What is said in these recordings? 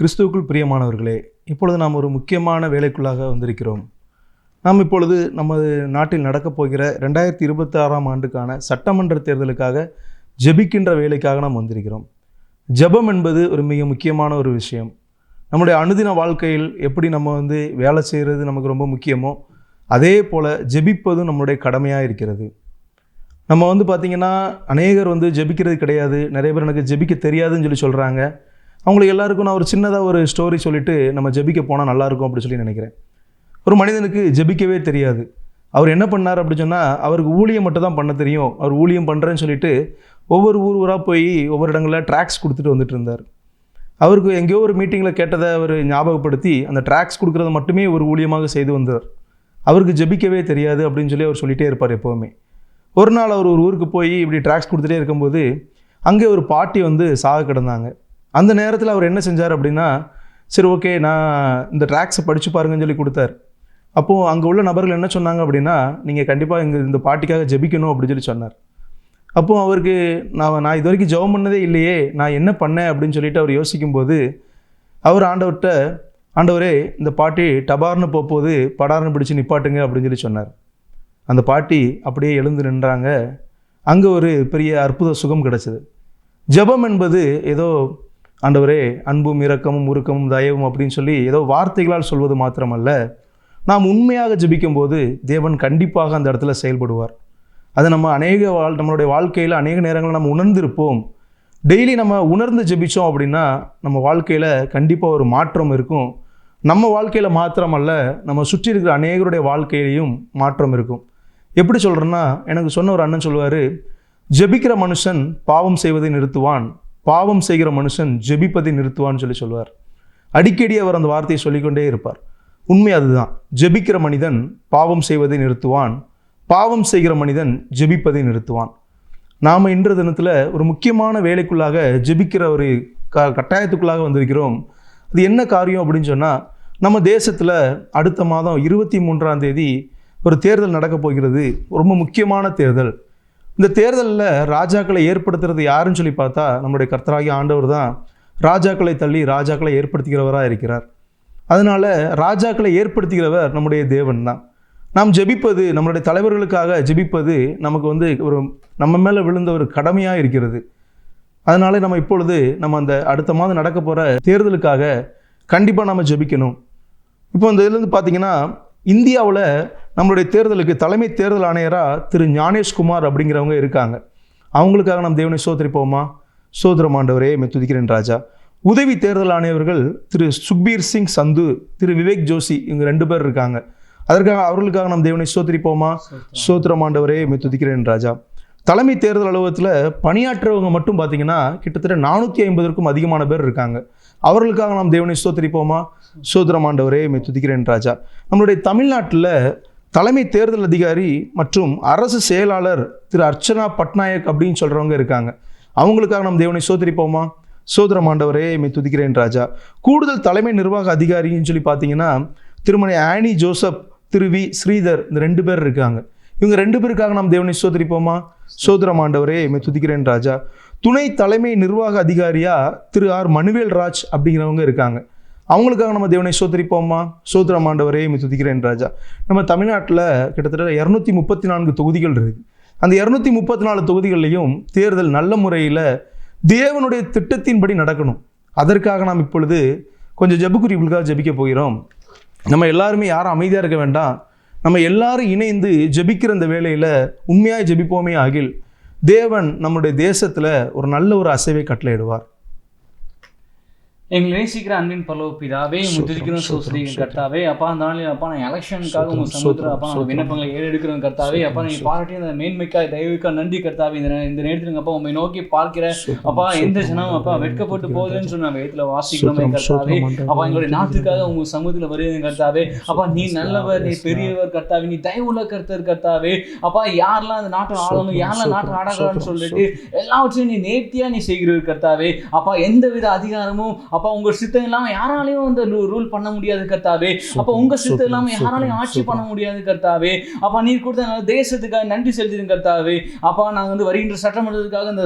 கிறிஸ்துவுக்குள் பிரியமானவர்களே, இப்பொழுது நாம் ஒரு முக்கியமான வேலைக்குள்ளாக வந்திருக்கிறோம். நாம் இப்பொழுது நமது நாட்டில் நடக்கப் போகிற 2026ஆம் ஆண்டுக்கான சட்டமன்ற தேர்தலுக்காக ஜெபிக்கின்ற வேலைக்காக நாம் வந்திருக்கிறோம். ஜெபம் என்பது ஒரு மிக முக்கியமான ஒரு விஷயம். நம்முடைய அனுதின வாழ்க்கையில் எப்படி நம்ம வேலை செய்கிறது நமக்கு ரொம்ப முக்கியமோ, அதே போல் ஜெபிப்பதும் நம்முடைய கடமையாக இருக்கிறது. நம்ம பார்த்திங்கன்னா அநேகர் ஜெபிக்கிறது கிடையாது. நிறைய பேர் எனக்கு ஜெபிக்க தெரியாதுன்னு சொல்கிறாங்க. அவங்களுக்கு எல்லாருக்கும் நான் ஒரு சின்னதாக ஒரு ஸ்டோரி சொல்லிவிட்டு நம்ம ஜெபிக்க போனால் நல்லாயிருக்கும் அப்படின்னு சொல்லி நினைக்கிறேன். ஒரு மனிதனுக்கு ஜெபிக்கவே தெரியாது. அவர் என்ன பண்ணார் அப்படி சொன்னால், அவருக்கு ஊழியம் மட்டும் தான் பண்ண தெரியும். அவர் ஊழியம் பண்ணுறேன்னு சொல்லிட்டு ஒவ்வொரு ஊராக போய் ஒவ்வொரு இடங்களில் ட்ராக்ஸ் கொடுத்துட்டு வந்துட்டு இருந்தார். அவருக்கு எங்கேயோ ஒரு மீட்டிங்கில் கேட்டதை அவர் ஞாபகப்படுத்தி அந்த ட்ராக்ஸ் கொடுக்குறத மட்டுமே ஒரு ஊழியமாக செய்து வந்தார். அவருக்கு ஜெபிக்கவே தெரியாது அப்படின்னு சொல்லி அவர் சொல்லிகிட்டே இருப்பார் எப்போவுமே. ஒரு நாள் அவர் ஒரு ஊருக்கு போய் இப்படி ட்ராக்ஸ் கொடுத்துட்டே இருக்கும்போது அங்கே ஒரு பாட்டி சாக கிடந்தாங்க. அந்த நேரத்தில் அவர் என்ன செஞ்சார் அப்படின்னா, சரி ஓகே நான் இந்த ட்ராக்ஸை படித்து பாருங்கன்னு சொல்லி கொடுத்தார். அப்போது அங்கே உள்ள நபர்கள் என்ன சொன்னாங்க அப்படின்னா, நீங்கள் கண்டிப்பாக இந்த பாட்டிக்காக ஜெபிக்கணும் அப்படின்னு சொல்லி சொன்னார். அப்போது அவருக்கு நான் இது வரைக்கும் ஜெபம் பண்ணதே இல்லையே, நான் என்ன பண்ணேன் அப்படின்னு சொல்லிட்டு அவர் யோசிக்கும்போது அவர் ஆண்டவர்கிட்ட, ஆண்டவரே இந்த பாட்டி டபார்னு போகும்போது படார்னு பிடிச்சி நிப்பாட்டுங்க அப்படின்னு சொல்லி சொன்னார். அந்த பாட்டி அப்படியே எழுந்து நின்றாங்க. அங்கே ஒரு பெரிய அற்புத சுகம் கிடச்சிது. ஜெபம் என்பது ஏதோ ஆண்டவரே அன்பும் இரக்கமும் உருக்கமும் தயவும் அப்படின்னு சொல்லி ஏதோ வார்த்தைகளால் சொல்வது மாத்திரமல்ல, நாம் உண்மையாக ஜெபிக்கும்போது தேவன் கண்டிப்பாக அந்த இடத்துல செயல்படுவார். அது நம்ம நம்மளுடைய வாழ்க்கையில் அநேக நேரங்களில் நம்ம உணர்ந்திருப்போம். டெய்லி நம்ம உணர்ந்து ஜெபித்தோம் அப்படின்னா நம்ம வாழ்க்கையில் கண்டிப்பாக ஒரு மாற்றம் இருக்கும். நம்ம வாழ்க்கையில் மாத்திரமல்ல, நம்ம சுற்றி இருக்கிற அநேகருடைய வாழ்க்கையிலையும் மாற்றம் இருக்கும். எப்படி சொல்கிறேன்னா, எனக்கு சொன்ன ஒரு அண்ணன் சொல்லுவார், ஜெபிக்கிற மனுஷன் பாவம் செய்வதை நிறுத்துவான், பாவம் செய்கிற மனுஷன் ஜெபிப்பதை நிறுத்துவான்னு சொல்லுவார். அடிக்கடி அவர் அந்த வார்த்தையை சொல்லிக்கொண்டே இருப்பார். உண்மை அதுதான். ஜெபிக்கிற மனிதன் பாவம் செய்வதை நிறுத்துவான், பாவம் செய்கிற மனிதன் ஜெபிப்பதை நிறுத்துவான். நாம் இன்ற தினத்தில் ஒரு முக்கியமான வேலைக்குள்ளாக ஜெபிக்கிற ஒரு கட்டாயத்துக்குள்ளாக வந்திருக்கிறோம். அது என்ன காரியம் அப்படின்னு சொன்னால், நம்ம தேசத்தில் அடுத்த மாதம் 23ஆம் தேதி ஒரு தேர்தல் நடக்கப் போகிறது. ரொம்ப முக்கியமான தேர்தல். இந்த தேர்தலில் ராஜாக்களை ஏற்படுத்துறது யாருன்னு சொல்லி பார்த்தா நம்முடைய கர்த்தராகிய ஆண்டவர் தான் ராஜாக்களை தள்ளி ராஜாக்களை ஏற்படுத்துகிறவராக இருக்கிறார். அதனால் ராஜாக்களை ஏற்படுத்துகிறவர் நம்முடைய தேவன் தான். நாம் ஜெபிப்பது, நம்மளுடைய தலைவர்களுக்காக ஜெபிப்பது நமக்கு ஒரு நம்ம மேலே விழுந்த ஒரு கடமையாக இருக்கிறது. அதனால் நம்ம இப்பொழுது அந்த அடுத்த மாதம் நடக்க போகிற தேர்தலுக்காக கண்டிப்பாக நம்ம ஜெபிக்கணும். இப்போ இந்த இதுலேருந்து பார்த்திங்கன்னா, இந்தியாவில் நம்மளுடைய தேர்தலுக்கு தலைமை தேர்தல் ஆணையராக திரு ஞானேஷ்குமார் அப்படிங்கிறவங்க இருக்காங்க. அவங்களுக்காக நம்ம தேவனை சோதரிப்போமா? சோதரம் ஆண்டவரே துதிக்கிறேன் ராஜா. உதவி தேர்தல் ஆணையர்கள் திரு சுக்பீர் சிங் சந்து, திரு விவேக் ஜோஷி, இவங்க 2 பேர் இருக்காங்க. அவர்களுக்காக நம்ம தேவனை சோதரிப்போமா? சோதரம் ஆண்டவரே துதிக்கிறேன் ராஜா. தலைமை தேர்தல் அலுவலகத்தில் பணியாற்றுறவங்க மட்டும் பார்த்திங்கன்னா கிட்டத்தட்ட 450க்கும் அதிகமான பேர் இருக்காங்க. அவர்களுக்காக நாம் தேவனை ஸ்தோத்திரிப்போமா? சோதரம் ஆண்டவரே துதிக்கிறேன் ராஜா. நம்மளுடைய தமிழ்நாட்டில் தலைமை தேர்தல் அதிகாரி மற்றும் அரசு செயலாளர் திரு அர்ச்சனா பட்நாயக் அப்படின்னு சொல்கிறவங்க இருக்காங்க. அவங்களுக்காக நாம் தேவனை ஸ்தோத்திரிப்போமா? சோதரம் ஆண்டவரே துதிக்கிறேன் ராஜா. கூடுதல் தலைமை நிர்வாக அதிகாரின்னு சொல்லி பார்த்தீங்கன்னா திருமதி ஆனி ஜோசப், திரு வி ஸ்ரீதர், இந்த 2 பேர் இருக்காங்க. இவங்க 2 பேருக்காக நாம் தேவனை ஸ்தோத்திரிப்போமா? சோதரம் ஆண்டவரே துதிக்கிறேன் ராஜா. துணை தலைமை நிர்வாக அதிகாரியா திரு ஆர் மனுவேல் ராஜ் அப்படிங்கிறவங்க இருக்காங்க. அவங்களுக்காக நம்ம தேவனை ஸ்தோத்திரிப்போமா? சோதரம் ஆண்டவரே துதிக்கிறேன் ராஜா. நம்ம தமிழ்நாட்டில் கிட்டத்தட்ட 234 தொகுதிகள் இருக்குது. அந்த 234 தொகுதிகள்லையும் தேர்தல் நல்ல முறையில் தேவனுடைய திட்டத்தின்படி நடக்கணும். அதற்காக நாம் இப்பொழுது கொஞ்சம் ஜெபக்குறிப்புகளுக்காக ஜெபிக்க போகிறோம். நம்ம எல்லாருமே யாரும் அமைதியாக இருக்க வேண்டாம். நம்ம எல்லாரும் இணைந்து ஜெபிக்கிற இந்த வேளையில் உண்மையாக ஜெபிப்போமே ஆகில் தேவன் நம்முடைய தேசத்தில் ஒரு நல்ல ஒரு அசைவை கட்டளையிடுவார். எங்களை நேசிக்கிற அன்பின் பரலோக பிதாவே, துதிக்கிறோம் சோஸ்திரிக்கிற கர்த்தாவே. அப்பா அந்த நாளில் அப்பா நான் எலெக்ஷனுக்காக உங்கள் சமுத்திரம் அப்பா நான் விண்ணப்பங்களை ஏறெடுக்கிறோம் கர்த்தாவே. அப்பா நீ பாராட்டி அந்த மேன்மைக்காய் தயவுக்காக நன்றி கர்த்தாவே. இந்த நேரத்தில் அப்பா உண்மை நோக்கி பார்க்கிற அப்பா எந்த ஜனம் அப்பா வெட்கப்பட்டு போகுதுன்னு சொன்ன வேதத்தில் வாசிக்கிறோமே கர்த்தாவே. அப்பா எங்களுடைய நாட்டுக்காக உங்கள் சமூகத்தில் வருது கர்த்தாவே. அப்பா நீ நல்லவர், நீ பெரியவர் கர்த்தாவே, நீ தயவுள்ள கர்த்தர் கர்த்தாவே. அப்பா யாரெல்லாம் அந்த நாட்டை ஆளணும், யாரெல்லாம் நாட்டை ஆடக்கூடாதுன்னு சொல்லிட்டு எல்லாவற்றையும் நீ நேர்த்தியாக நீ செய்கிறவர் கர்த்தாவே. அப்பா எந்தவித அதிகாரமும் அப்பா உங்க சித்தம் இல்லாம யாராலையும் வந்து ரூல் பண்ண முடியாது கர்த்தாவே. அப்ப உங்க சித்தம் இல்லாம யாராலையும் ஆட்சி பண்ண முடியாது கர்த்தாவே. அப்பா நீர் கொடுத்த தேசத்துக்காக நன்றி செலுத்துறேன் கர்த்தாவே. அப்பா நாங்க வந்து வருகின்ற சட்டமன்றத்துக்காக இந்த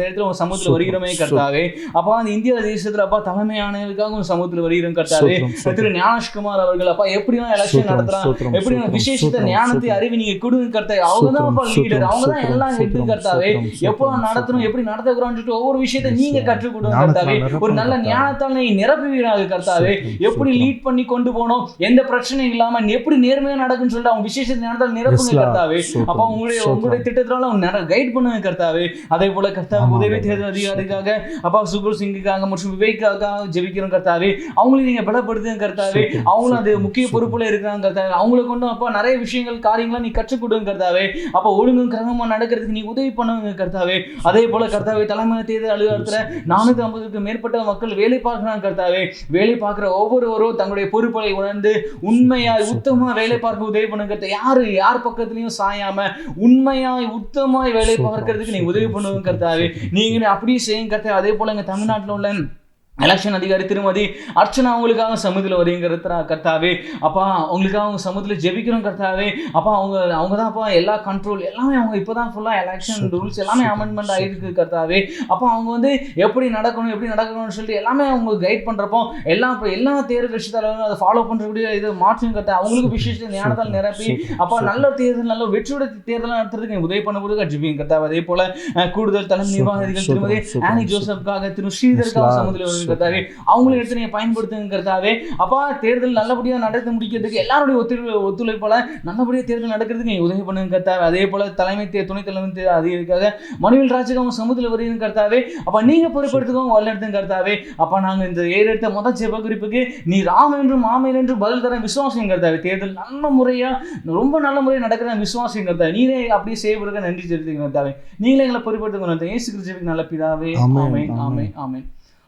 இடத்துல உங்க சமூகத்துல வருகிறோமே கர்த்தாவே. அப்பா அந்த இந்திய தேசத்துல அப்பா தலைமையானவர்களுக்காக உங்க சமூகத்துல வருகிறோம் கர்த்தாவே. திரு ஞானேஷ்குமார் அவர்கள் அப்பா எப்படியும் எலெக்ஷன் நடத்தலாம், எப்படி விசேஷத்தை ஞானத்தை அறிவி நீங்க கொடுங்க கர்த்தாவே. அவங்கதான் அப்பா லீடர், அவங்கதான் எல்லாம் ஹெட் கர்த்தாவே. எப்போ நடத்தணும், எப்படி நடத்துகிறோம்னு சொல்லிட்டு ஒவ்வொரு விஷயத்தை நீங்க கற்றுக் கொடுங்க கர்த்தாவே. ஒரு நல்ல ஞானத்தால் நீ நிரப்புவீராக கர்த்தாவே. எப்படி லீட் பண்ணி கொண்டு போனோம், எந்த பிரச்சனையும் இல்லாம எப்படி நேர்மையா நடக்குன்னு சொல்லிட்டு அவங்க விசேஷ ஞானத்தால் நிரப்புங்க கர்த்தாவே. அப்ப உங்களுடைய திட்டத்தினால அவங்க கைட் பண்ணுங்க கர்த்தாவே. அதே போல கர்த்தாவே உதவி தேர்தல் அதிகாரிக்காக அப்பா சுகுல் சிங்குக்காக மற்றும் விவேக்காக ஜெபிக்கிறோம் கர்த்தாவே. அவங்களையும் நீங்க பலப்படுத்துங்க கர்த்தாவே. அவங்களும் அது முக்கிய பொறுப்புல இருக்கிறாங்க கர்த்தாவே. அவங்களை கொண்டு அப்பா நிறைய விஷயங்கள் காரியங்களா நீ கற்றுக் கொடுங்க கர்த்தாவே. அப்ப ஒழுங்கும் கிரமமா நடக்கிறதுக்கு நீ உதவி பண்ணுங்க கர்த்தாவே. அதே போல கர்த்தாவே தலைமை தேர்தல் அலுவலகத்துல 450க்கு மேற்பட்ட மக்கள் வேலை பார்க்கிறாங்க கர்த்தாவே. வேலை பார்க்கிற ஒவ்வொருவரும் தங்களுடைய பொறுப்புகளை உணர்ந்து உண்மையாய் உத்தமமா வேலை பார்க்க உதவி பண்ணுங்க. யார் பக்கத்துலயும் சாயாம உண்மையாய் உத்தமாய் வேலை பார்க்கறதுக்கு நீ உதவி பண்ணுங்க கர்த்தாவே. நீங்க அப்படியே செய்யுங்க கர்த்தாவே. அதே போல எங்க தமிழ்நாட்டில் உள்ள எலெக்ஷன் அதிகாரி திருமதி அர்ச்சனா அவங்களுக்காக சமூகத்தில் வருகிற கர்த்தாவே. அப்பா அவங்களுக்காக அவங்க சமூகத்தில் ஜெபிக்கிறோம் கர்த்தாவே. அப்பா அவங்க தான் அப்பா எல்லா கண்ட்ரோல் எல்லாமே அவங்க இப்போதான் ஃபுல்லாக எலெக்ஷன் ரூல்ஸ் எல்லாமே அமெண்ட்மெண்ட் ஆகிருக்கு கர்த்தாவே. அப்போ அவங்க வந்து எப்படி நடக்கணும்னு சொல்லிட்டு எல்லாமே அவங்க கைட் பண்ணுறப்போ எல்லா தேர்தல் விஷயத்தாலும் அதை ஃபாலோ பண்ணுறக்கூடிய இது மாற்றும் கர்த்தா. அவங்களுக்கு விசேஷ ஞானத்தால் நிரப்பி அப்பா நல்ல தேர்தல் நல்ல வெற்றியோட தேர்தல் நடத்துறதுக்கு உதவி பண்ண ஜெபிங்க கர்த்தாவே. அதே போல கூடுதல் தலைமை நிர்வாகிகள் திருமதி ஆனி ஜோசப்காக திரு ஸ்ரீதருக்காக சமூகத்தில் கர்த்தாவே. அவங்களை எடுத்து நீங்க பயன்படுத்துங்க கர்த்தாவே. அப்பா தேர்தல் நல்லபடியா நடத்தி முடிக்கிறதுக்கு எல்லாருடைய ஒத்துழைப்பால நல்லபடியா தேர்தல் நடக்கிறதுக்கு நீங்க உதவி பண்ணுங்க கர்த்தாவே. அதே போல துணை தலைமை அதிகாரிக்காக மனுவேல் ராஜுக்கு அவங்க சமூகத்தில் வருகிற கர்த்தாவே. அப்ப நீங்க பொறுப்படுத்துக்கோங்க வழிநடத்துங்க கர்த்தாவே. அப்ப நாங்க இந்த ஏறெடுத்த முதல் ஜெப குறிப்புக்கு நீ ராம் என்றும் ஆமேன் என்று பதில் தர விசுவாசம் கர்த்தாவே. தேர்தல் ரொம்ப நல்ல முறையா நடக்கிற விசுவாசம் கர்த்தாவே. நீரே அப்படியே செய்வதற்கு நன்றி செலுத்துங்க கர்த்தாவே. நீங்களே எங்களை பொறுப்படுத்துங்க. இயேசு கிறிஸ்துவின் நல்ல பிதாவே. ஆமென் ஆமென் ஆமென்.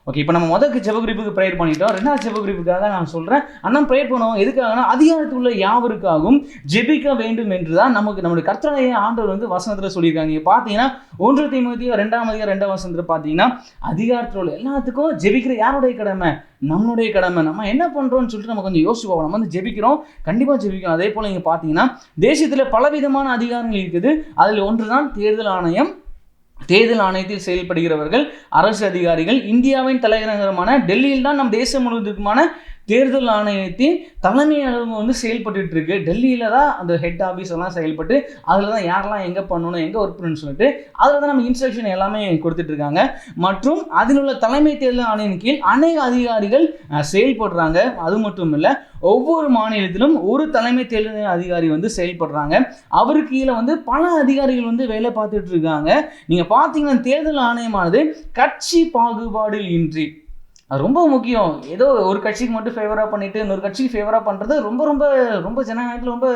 ஓகே, இப்போ நம்ம முதல் ஜெப குறிப்புக்கு ப்ரேயர் பண்ணிட்டோம். ரெண்டாவது ஜெப குறிப்புக்காக நான் சொல்கிறேன். அண்ணன் ப்ரேயர் பண்ணுவோம். எதுக்காகனா அதிகாரத்தில் உள்ள யாவருக்காகவும் ஜெபிக்க வேண்டும் என்று தான் நம்முடைய கர்த்தராகிய ஆண்டவர் வந்து வசனத்தில் சொல்லியிருக்காங்க. நீங்கள் பார்த்தீங்கன்னா 1 தீமோத்தேயு 2 வசனத்தில் பார்த்தீங்கன்னா அதிகாரத்தில் உள்ள எல்லாத்துக்கும் ஜெபிக்கிற யாருடைய கடமை? நம்மளுடைய கடமை. நம்ம என்ன பண்ணுறோம்னு சொல்லிட்டு நம்ம கொஞ்சம் யோசிச்சு பார்ப்போம். நம்ம வந்து ஜெபிக்கிறோம், கண்டிப்பாக ஜெபிக்கிறோம். அதே போல் நீங்கள் பார்த்தீங்கன்னா தேசத்தில் பலவிதமான அதிகாரங்கள் இருக்குது. அதில் ஒன்று தான் தேர்தல் ஆணையம். தேர்தல் ஆணையத்தில் செயல்படுகிறவர்கள் அரசு அதிகாரிகள். இந்தியாவின் தலைநகரமான டெல்லியில் தான் நம் தேசம் முழுவதுக்குமான தேர்தல் ஆணையத்தின் தலைமை அலுவலகம் வந்து செயல்பட்டு இருக்கு. டெல்லியில தான் அந்த ஹெட் ஆஃபீஸ் எல்லாம் செயல்பட்டு அதில் தான் யாரெல்லாம் எங்கே பண்ணணும், எங்கே ஒர்க் பண்ணணும்னு சொல்லிட்டு அதில் தான் நம்ம இன்ஸ்ட்ரக்ஷன் எல்லாமே கொடுத்துட்டு இருக்காங்க. மற்றும் அதில் உள்ள தலைமை தேர்தல் ஆணையின் கீழ் அநேக அதிகாரிகள் செயல்படுறாங்க. அது மட்டும் இல்லை, ஒவ்வொரு மாநிலத்திலும் ஒரு தலைமை தேர்தல் அதிகாரி வந்து செயல்படுறாங்க. அவருக்கு கீழே வந்து பல அதிகாரிகள் வந்து வேலை பார்த்துட்டு இருக்காங்க. நீங்கள் பார்த்தீங்கன்னா தேர்தல் ஆணையமானது கட்சி பாகுபாடு இன்றி, அது ரொம்ப முக்கியம். ஏதோ ஒரு கட்சிக்கு மட்டும் ஃபேவராக பண்ணிட்டு இன்னொரு கட்சிக்கு ஃபேவராக பண்ணுறது ரொம்ப ரொம்ப ரொம்ப ஜனநாயகத்தில் ரொம்ப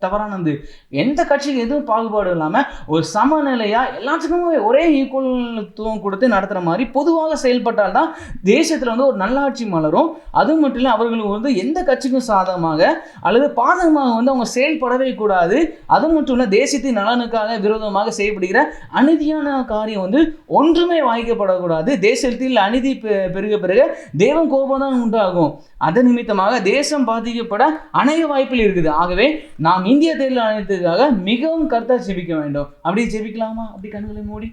தவறானது. எந்த கட்சிக்கு எதுவும் பாகுபாடு இல்லாமல் ஒரு சமநிலையாக எல்லாத்துக்குமே ஒரே ஈக்குவல்த்துவம் கொடுத்து நடத்துகிற மாதிரி பொதுவாக செயல்பட்டால் தான் தேசத்தில் வந்து ஒரு நல்லாட்சி மலரும். அது மட்டும் இல்லை, அவர்களுக்கு வந்து எந்த கட்சிக்கும் சாதகமாக அல்லது பாதகமாக வந்து அவங்க செயல்படவே கூடாது. அது மட்டும் இல்லை, தேசத்தின் நலனுக்காக விரோதமாக செய்யப்படுகிற அநீதியான காரியம் வந்து ஒன்றுமே வாய்க்கப்படக்கூடாது. தேசத்தில் அநீதி பெருக பெருக தேவன் கோபம் தான் உண்டாகும். அதன் நிமித்தமாக தேசம் பாதிக்கப்பட அநேக வாய்ப்புகள் இருக்குது. ஆகவே நாம் இந்திய தேர்தல் ஆணையத்துக்காக மிகவும் கருத்தாக ஜெபிக்க வேண்டும். அப்படி ஜெபிக்கலாமா? அப்படி கண்களை மூடி.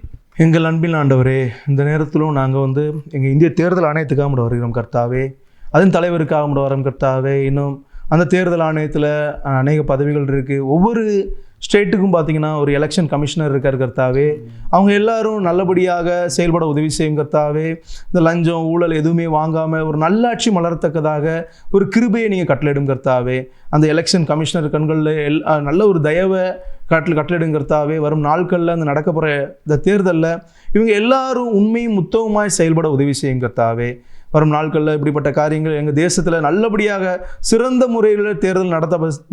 எங்கள் அன்பின் ஆண்டவரே, இந்த நேரத்திலும் நாங்கள் வந்து எங்கள் இந்திய தேர்தல் ஆணையத்துக்காக மட்டும் வருகிறோம் கர்த்தாவே. அதன் தலைவருக்காக மட்டும் வரோம் கர்த்தாவே. இன்னும் அந்த தேர்தல் ஆணையத்தில் அநேக பதவிகள் இருக்குது. ஒவ்வொரு ஸ்டேட்டுக்கும் பார்த்தீங்கன்னா ஒரு எலெக்ஷன் கமிஷனர் இருக்கார் கர்த்தாவே. அவங்க எல்லாரும் நல்லபடியாக செயல்பட உதவி செய்யும் கர்த்தாவே. இந்த லஞ்சம் ஊழல் எதுவுமே வாங்காமல் ஒரு நல்லாட்சி மலரத்தக்கதாக ஒரு கிருபையை நீங்கள் கட்டளையிடும் கர்த்தாவே. அந்த எலெக்ஷன் கமிஷனர் கண்களில் நல்ல ஒரு தயவை கட்டளையிடும் கர்த்தாவே. வரும் நாட்களில் அந்த நடக்க போகிற இந்த தேர்தலில் இவங்க எல்லாரும் உண்மையும் உத்தமமாய் செயல்பட உதவி செய்யும் கர்த்தாவே. வரும் நாட்களில் இப்படிப்பட்ட காரியங்கள் எங்கள் தேசத்தில் நல்லபடியாக சிறந்த முறையில் தேர்தல்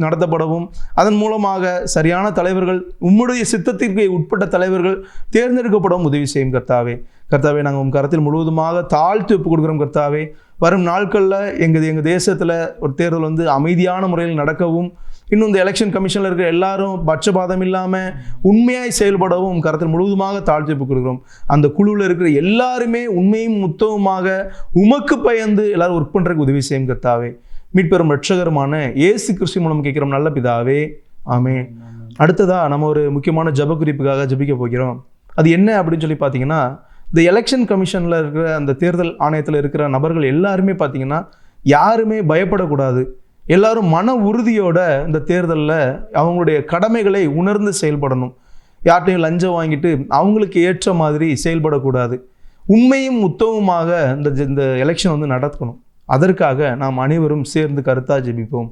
நடத்தப்படவும் அதன் மூலமாக சரியான தலைவர்கள், உம்முடைய சித்தத்திற்கு உட்பட்ட தலைவர்கள் தேர்ந்தெடுக்கப்படவும் உதவி செய்யும் கர்த்தாவே. கர்த்தாவே, நாங்கள் உங்கள் கரத்தில் முழுவதுமாக தாழ்த்து ஒப்பு கொடுக்குறோம் கர்த்தாவே. வரும் நாட்களில் எங்கள் தேசத்தில் ஒரு தேர்தல் வந்து அமைதியான முறையில் நடக்கவும் இன்னும் இந்த எலெக்ஷன் கமிஷனில் இருக்கிற எல்லாரும் பட்சபாதம் இல்லாமல் உண்மையாய் செயல்படவும் கரத்தில் முழுவதுமாக தாழ்த்தி கொடுக்கிறோம். அந்த குழுவில் இருக்கிற எல்லாருமே உண்மையும் முத்தவுமாக உமக்கு பயந்து எல்லாரும் ஒர்க் பண்ணுறதுக்கு உதவி செய்யும் கர்த்தாவே. மீட்பெரும் ரட்சகருமான இயேசு கிறிஸ்து மூலம் கேட்கிறோம் நல்ல பிதாவே, ஆமென். அடுத்ததா நம்ம ஒரு முக்கியமான ஜெப குறிப்புக்காக ஜெபிக்க போகிறோம். அது என்ன அப்படின்னு சொல்லி பார்த்தீங்கன்னா, இந்த எலெக்ஷன் கமிஷனில் இருக்கிற அந்த தேர்தல் ஆணையத்தில் இருக்கிற நபர்கள் எல்லாருமே பார்த்தீங்கன்னா யாருமே பயப்படக்கூடாது. எல்லாரும் மன உறுதியோட இந்த தேர்தலில் அவங்களுடைய கடமைகளை உணர்ந்து செயல்படணும். யார்கிட்டையும் லஞ்சம் வாங்கிட்டு அவங்களுக்கு ஏற்ற மாதிரி செயல்படக்கூடாது. உண்மையும் உத்தமமாக இந்த எலெக்ஷன் வந்து நடக்கணும். அதற்காக நாம் அனைவரும் சேர்ந்து கருத்தாக ஜெபிப்போம்.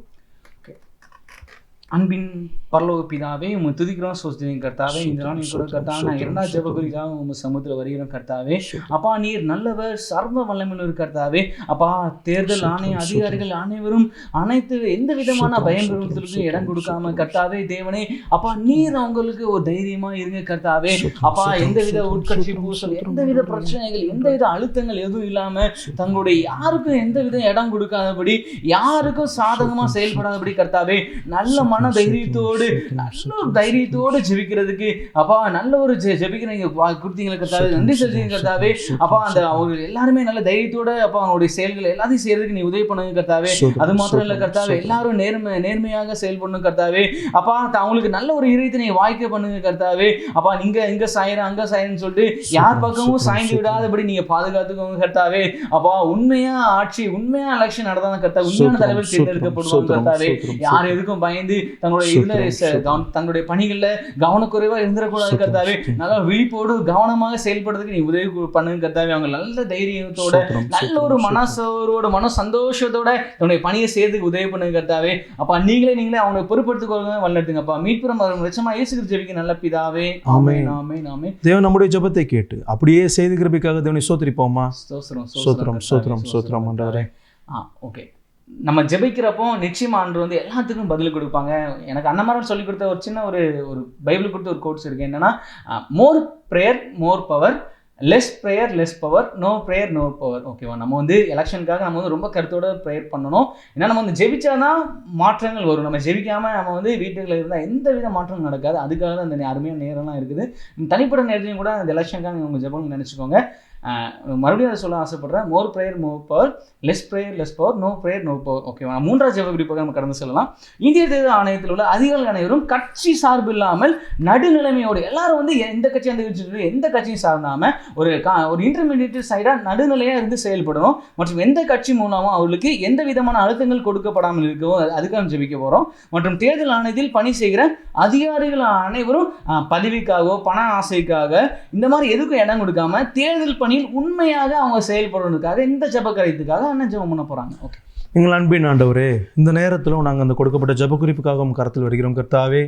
அன்பின் பரலோக பிதாவே, உங்க துதிக்கிறோம் சோஸ்திரியும் கர்த்தாவே. இந்த நாள் கூட கர்த்தாவே நான் இரண்டாவது ஜெபகுறிக்காக உங்க சமுத்திர வருகிறோம் கர்த்தாவே. அப்பா நீர் நல்லவர், சர்வ வல்லமையுள்ள கர்த்தாவே. அப்பா தேர்தல் ஆணைய அதிகாரிகள் அனைவரும் அனைத்து எந்த விதமான பயன்படுத்துவதற்கு இடம் கொடுக்காம கர்த்தாவே தேவனே, அப்பா நீர் அவங்களுக்கு ஒரு தைரியமா இருங்க கர்த்தாவே. அப்பா எந்தவித உட்கட்சி பூசல், எந்தவித பிரச்சனைகள், எந்தவித அழுத்தங்கள் எதுவும் இல்லாம தங்களுடைய யாருக்கும் எந்தவித இடம் கொடுக்காதபடி, யாருக்கும் சாதகமா செயல்படாதபடி கர்த்தாவே நல்ல மன தைரியத்தோடு நல்ல ஒரு தைரியத்தோடு ஜெபிக்கிறதுக்கு அப்பா நல்ல ஒரு ஜெபிக்கிற நீங்க கொடுத்தீங்களா கர்த்தாவே, நன்றி செலுத்துங்க கர்த்தாவே. அப்பா அந்த அவங்க எல்லாருமே நல்ல தைரியத்தோட அப்பா அவங்களுடைய செயல்கள் எல்லாத்தையும் செய்யறதுக்கு நீ உதவி பண்ணுங்க கர்த்தாவே. அது மாத்திரம் இல்ல கர்த்தாவே, எல்லாரும் நேர்மையாக செயல்படணும் கர்த்தாவே. அப்பா அவங்களுக்கு நல்ல ஒரு இதயத்தை நீங்க வாய்க்க பண்ணுங்க கர்த்தாவே. அப்பா நீங்க இங்க சாயிரம் அங்க சாயிரன்னு சொல்லிட்டு யார் பக்கமும் சாய்ந்து விடாதபடி நீங்க பாதுகாத்துக்கோங்க கர்த்தாவே. அப்பா உண்மையா ஆட்சி, உண்மையா எலெக்ஷன் நடந்தாங்க கர்த்தாவே, உண்மையான தலைவர் தேர்ந்தெடுக்கப்படுவாங்க கர்த்தாவே. யார் எதுக்கும் பயந்து தங்களுடைய பணிகள்ல கவனக்குறைவா இருந்துடக்கூடாது கர்த்தாவே. நல்லா விழிப்போடு கவனமாக செயல்படுறதுக்கு நீ உதவி பண்ணுங்க கர்த்தாவே. அவங்க நல்ல தைரியத்தோட நல்ல ஒரு மனசோரோட மன சந்தோஷத்தோட தன்னுடைய பணியை செய்யறதுக்கு உதவி பண்ணுங்க கர்த்தாவே. அப்பா நீங்களே அவங்களை பொறுப்படுத்திக் கொள்ளுங்க, வழிநடத்துங்கப்பா. மீட்புறம் வெச்சமா இயேசு கிறிஸ்து ஜெபிக்க நல்ல பிதாவே, ஆமென் ஆமென் ஆமென். தேவன் நம்முடைய ஜெபத்தை கேட்டு அப்படியே செய்து கிருபைக்காக தேவனை ஸ்தோத்திரிப்போமா. ஸ்தோத்திரம் ஆண்டவரே. ஓகே, நம்ம ஜெபிக்கிறப்போ நிச்சயமா ஆண்டவர் வந்து எல்லாத்துக்கும் பதில் கொடுப்பாங்க. எனக்கு அன்னமாரன் சொல்லி கொடுத்த ஒரு சின்ன ஒரு பைபிள் கொடுத்த ஒரு கோட்ஸ் இருக்கு. என்னன்னா, more prayer more power, less prayer less power, no prayer no power. ஓகேவா, நம்ம வந்து எலெக்ஷனுக்காக நம்ம வந்து ரொம்ப கருத்தோட ப்ரேயர் பண்ணணும். ஏன்னா நம்ம வந்து ஜெபிச்சாதான் மாற்றங்கள் வரும். நம்ம ஜெபிக்காம நம்ம வந்து வீட்டுகளில் இருந்தால் எந்த வித மாற்றமும் நடக்காது. அதுக்காக தான் இந்த அருமையான நேரம்லாம் இருக்குது. தனிப்பட்ட நேரத்தையும் கூட அந்த எலெக்ஷனுக்காக நீங்கள் உங்கள் ஜெபம் நினச்சிக்கோங்க. மறுபடியும் அதை சொல்ல ஆசைப்படுறேன். More prayer more power, less prayer less power, no prayer no power. ஓகேவா, மூன்றாவது ஜெப குறிப்பாக நம்ம கடந்து செல்லலாம். இந்திய தேர்தல் ஆணையத்தில் உள்ள அதிகாரிகள் அனைவரும் கட்சி சார்பு இல்லாமல் நடுநிலைமையோடு, எல்லாரும் வந்து எந்த கட்சியும் எந்த கட்சியும் சார்ந்தாமல் ஒரு இன்டர்மீடியட் சைடாக நடுநிலையாக இருந்து செயல்படணும். மற்றும் எந்த கட்சி மூலமாக அவர்களுக்கு எந்த விதமான அழுத்தங்கள் கொடுக்கப்படாமல் இருக்கவும் அதுக்காக ஜெபிக்க போகிறோம். மற்றும் தேர்தல் ஆணையத்தில் பணி செய்கிற அதிகாரிகள் அனைவரும் பதவிக்காகவோ பண ஆசைக்காக இந்த மாதிரி எதுக்கும் இடம் கொடுக்காம தேர்தல் பணியில் உண்மையாக அவங்க செயல்படுறதுக்காக இந்த ஜெப கருத்துக்காக என்ன ஜெபம் பண்ண போறாங்க. ஓகே, எங்கள் அன்பின் ஆண்டவரே, இந்த நேரத்திலும் நாங்கள் அந்த கொடுக்கப்பட்ட ஜெப குறிப்புக்காக கருத்தில் வருகிறோம் கர்த்தாவே.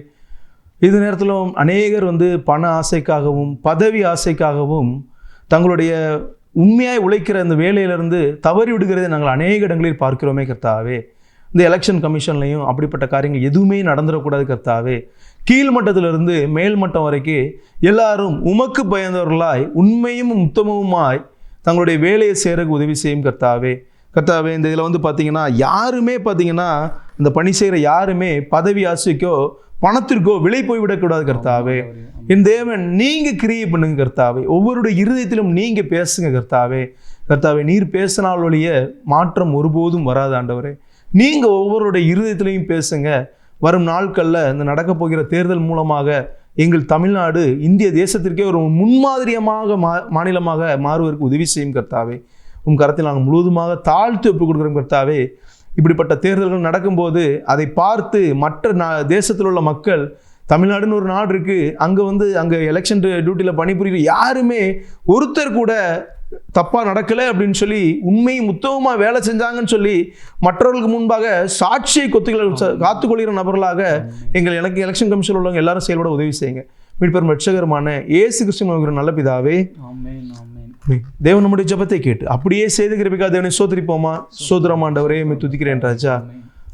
இது நேரத்திலும் அநேகர் வந்து பண ஆசைக்காகவும் பதவி ஆசைக்காகவும் தங்களுடைய உண்மையாய் உழைக்கிற இந்த வேலையிலிருந்து தவறி விடுகிறதை நாங்கள் அநேக இடங்களில் பார்க்கிறோமே கர்த்தாவே. இந்த எலெக்ஷன் கமிஷன்லையும் அப்படிப்பட்ட காரியங்கள் எதுவுமே நடந்துடக்கூடாது கர்த்தாவே. கீழ்மட்டத்திலிருந்து மேல் மட்டம் வரைக்கும் எல்லாரும் உமக்கு பயந்தவர்களாய் உண்மையும் உத்தமவுமாய் தங்களுடைய வேலையை செய்கிறதுக்கு உதவி செய்யும் கர்த்தாவே. இந்த இதில் வந்து பார்த்தீங்கன்னா யாருமே பார்த்தீங்கன்னா இந்த பணி செய்கிற யாருமே பதவி ஆசைக்கோ பணத்திற்கோ விலை போய்விடக்கூடாது கர்த்தாவே. என் தேவன் நீங்கள் கிரியை பண்ணுங்க கர்த்தாவே. ஒவ்வொருடைய இருதயத்திலும் நீங்கள் பேசுங்க கர்த்தாவே. நீர் பேசினால் ஒழிய மாற்றம் ஒருபோதும் வராது ஆண்டவரே. நீங்கள் ஒவ்வொருடைய இருதயத்திலையும் பேசுங்க. வரும் நாட்களில் இந்த நடக்க போகிற தேர்தல் மூலமாக எங்கள் தமிழ்நாடு இந்திய தேசத்திற்கே ஒரு முன்மாதிரியமாக மாநிலமாக மாறுவதற்கு உதவி செய்யும் கர்த்தாவே. கரத்தில் நாங்கள் முழுவதுமாக தாழ்த்து ஒப்புக் கொடுக்குறோம் கர்த்தாவே. இப்படிப்பட்ட தேர்தல்கள் நடக்கும்போது அதை பார்த்து மற்ற தேசத்தில் உள்ள மக்கள், தமிழ்நாடுன்னு ஒரு நாடு இருக்குது, அங்கே எலெக்ஷன் டியூட்டியில் பணிபுரிகிற யாருமே ஒருத்தர் கூட தப்பாக நடக்கலை அப்படின்னு சொல்லி உண்மையும் உத்தமமாக வேலை செஞ்சாங்கன்னு சொல்லி மற்றவர்களுக்கு முன்பாக சாட்சியை காத்துக்கொள்கிற நபர்களாக எனக்கு எலெக்ஷன் கமிஷன் உள்ளவங்க எல்லாரும் செயல்பட உதவி செய்யுங்க. மீட்பெரும் ரட்சகருமான இயேசு கிறிஸ்து நல்ல பிதாவே, தேவன் நம்முடைய ஜெபத்தை கேட்டு அப்படியே செய்து கிருபைக்காக தேவனை சோதரிப்போமா. சோதரமாண்டவரே துதிக்கிறேன் ராஜா.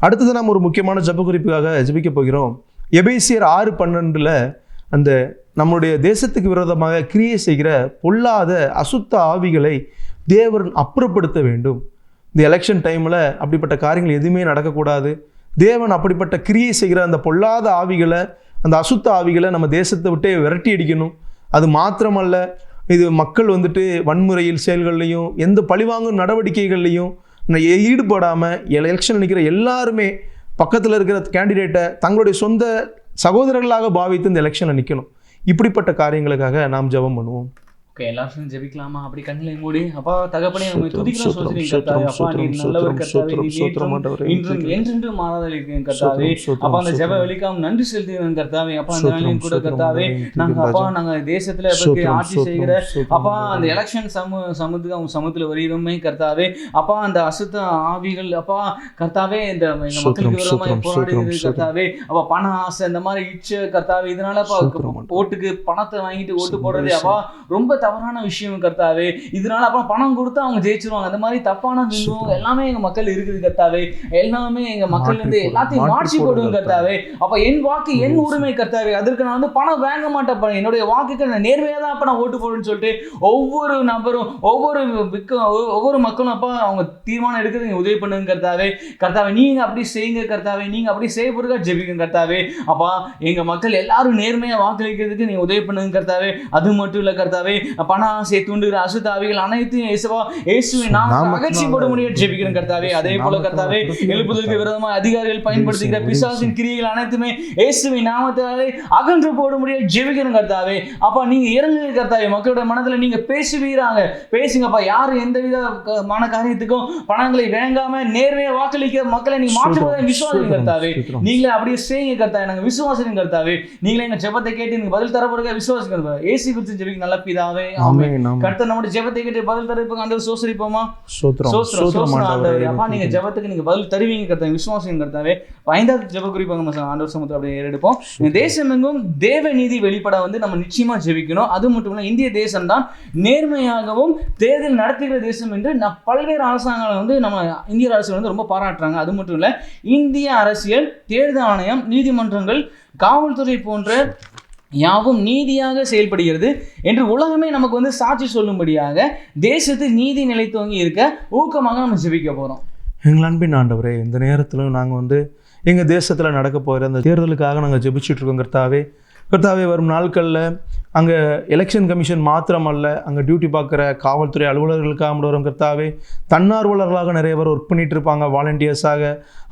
அடுத்தது நாம் ஒரு முக்கியமான ஜெப குறிப்புக்காக ஜெபிக்க போகிறோம். எபேசியர் 6:12 அந்த நம்முடைய தேசத்துக்கு விரோதமாக கிரியை செய்கிற பொல்லாத அசுத்த ஆவிகளை தேவன் அப்புறப்படுத்த வேண்டும். இந்த எலெக்ஷன் டைமில் அப்படிப்பட்ட காரியங்கள் எதுவுமே நடக்கக்கூடாது. தேவன் அப்படிப்பட்ட கிரியை செய்கிற அந்த பொல்லாத ஆவிகளை, அந்த அசுத்த ஆவிகளை நம்ம தேசத்தை விட்டே விரட்டி அடிக்கணும். அது மாத்திரமல்ல, இது மக்கள் வந்துட்டு வன்முறையில் செயல்கள்லையும் எந்த பழிவாங்கும் நடவடிக்கைகள்லையும் ஈடுபடாமல் எலெக்ஷன் நிற்கிற எல்லாருமே பக்கத்தில் இருக்கிற கேண்டிடேட்டை தங்களுடைய சொந்த சகோதரர்களாக பாவித்து இந்த எலெக்ஷனில் நிற்கணும். இப்படிப்பட்ட காரியங்களுக்காக நாம் ஜெபம் பண்ணுவோம். ஓகே, எல்லாரும் ஜெபிக்கலாமா? அப்படி கண்களை மூடி. அப்பா தகப்பனே, உம்மை துதிக்கிறோம் சோதரின் கர்த்தாவே. அப்பா நீர் நல்லவர் கர்த்தாவே, நீர் இன்றும் என்றென்றும் மாறாத இருக்கிற கர்த்தாவே. அப்பா அந்த ஜெப வெளிக்காம நன்றி செலுத்துகிறேன் கர்த்தாவே. அப்பா அந்த நாளிலும் கூட கர்த்தாவே நாங்க தேசத்துல ஆட்சி செய்கிற அப்பா அந்த எலெக்ஷன் சமூகத்துக்கு அவங்க சமூகத்துல வருகிறோமே கர்த்தாவே. அப்பா அந்த அசுத்த ஆவிகள் அப்பா கர்த்தாவே இந்த எங்க மக்களுக்கு விரோதமாக போராடுகிறது கர்த்தாவே. அப்பா பண ஆசை இந்த மாதிரி இச்சை கர்த்தாவே, இதனால ஓட்டுக்கு பணத்தை வாங்கிட்டு ஓட்டு போடுறது அப்பா ரொம்ப தவறான விஷயம் கர்த்தாவே. இதனால அப்ப பணம் கொடுத்தா அவங்க ஜெயிச்சிருவாங்க. அந்த மாதிரி தப்பான பிம்பம் எல்லாமே எங்க மக்கள் இருக்குது கர்த்தாவே. எல்லாமே எங்க மக்கள் இருந்து எல்லாத்தையும் மாற்றி போடுவோம் கர்த்தாவே. அப்ப என் வாக்கு என் உரிமை கர்த்தாவே. அதற்கு நான் பணம் வாங்க மாட்டேன். என்னுடைய வாக்குக்கு நான் நேர்மையா தான் அப்ப நான் ஓட்டு போடுன்னு சொல்லிட்டு ஒவ்வொரு நபரும் ஒவ்வொரு மக்களும் அப்பா அவங்க தீர்மானம் எடுக்கிறது உதவி பண்ணுங்க கர்த்தாவே. கர்த்தாவே நீங்க அப்படி செய்யுங்க கர்த்தாவே. நீங்க அப்படி செய்ய போறதா ஜெபிங்க கர்த்தாவே. அப்பா எங்க மக்கள் எல்லாரும் நேர்மையா வாக்களிக்கிறதுக்கு நீங்க உதவி பண்ணுங்க கர்த்தாவே. அது மட்டும் இல்ல கர்த்தாவே, பண ஆசையை தூண்டுகிற அசுத்த ஆவிகள் அனைத்தையும் இயேசுவின் நாமத்தில் அகற்றி போட முடியும் ஜெபிக்கிறேன் கர்த்தாவே. அதே போல கர்த்தாவே எழுப்புதலுக்கு விரோதமாக அதிகாரிகள் பயன்படுத்துகிற பிசாசின் கிரியைகள் அனைத்துமே இயேசுவின் நாமத்தாலே அகன்று போட முடியும் ஜெபிக்கிறேன் கர்த்தாவே. அப்பா நீங்க இறங்குங்க கர்த்தாவே. மக்களோட மனதுல நீங்க பேசுங்கப்பா. யாரு எந்த விதமான காரியத்துக்கும் பணங்களை வேங்காம நேர்மையா வாக்களிக்கிற மக்களை நீங்க மாற்றுவதை விசுவாசிங்க கர்த்தாவே. நீங்களே அப்படியே செய்யுங்க கர்த்தாவே. நாங்க விசுவாசிங்க கர்த்தாவே. நீங்களே எங்க ஜெபத்தை கேட்டு நீங்க பதில் தர போறீங்க விசுவாசிங்க. ஏசி குறித்து ஜெபிக்க நல்ல பிதாவே. கர்த்தர் நம்முடைய ஜெபத்தை கேட்டு பதில் தருவீங்க. ஆண்டவர் சோசரிப்போமா? ஆண்டவரே அப்பா நீங்க ஜெபத்துக்கு நீங்க பதில் தருவீங்க கர்த்தாவே. விசுவாசிங்க கர்த்தாவே. 5வது ஜெப குறிப்பாக ஆண்டவர் சமூகத்தை அப்படியே ஏறெடுப்போம். தேசமெங்கும் தேவ நீதி வெளிப்பட நம்ம நிச்சயமா ஜெபிக்கணும். அது மட்டும் இல்ல, இந்திய தேசம் தான் நேர்மையாகவும் தேர்தல் நடத்துகிற தேசம் என்று பல்வேறு அரசாங்கங்கள் நம்ம இந்திய அரசு ரொம்ப பாராட்டுறாங்க. அது மட்டும் இல்ல, இந்திய அரசியல், தேர்தல் ஆணையம், நீதிமன்றங்கள், காவல்துறை போன்ற யாவும் நீதியாக செயல்படுகிறது என்று உலகமே நமக்கு சாட்சி சொல்லும்படியாக தேசத்தில் நீதி நிலைத்தோங்கி இருக்க ஊக்கமாக நம்ம ஜெபிக்க போகிறோம். எங்கள் அன்பின் ஆண்டவரே, இந்த நேரத்தில் நாங்கள் எங்கள் தேசத்தில் நடக்க போகிற அந்த தேர்தலுக்காக நாங்கள் ஜெபிச்சுட்டு இருக்கோம் கர்த்தாவே. வரும் நாட்களில் அங்கே எலெக்ஷன் கமிஷன் மாத்திரமல்ல, அங்கே டியூட்டி பார்க்குற காவல்துறை அலுவலர்களுக்காக வரும் கர்த்தாவே. தன்னார்வலர்களாக நிறைய பேர் ஒர்க் பண்ணிகிட்டு இருப்பாங்க, வாலண்டியர்ஸாக.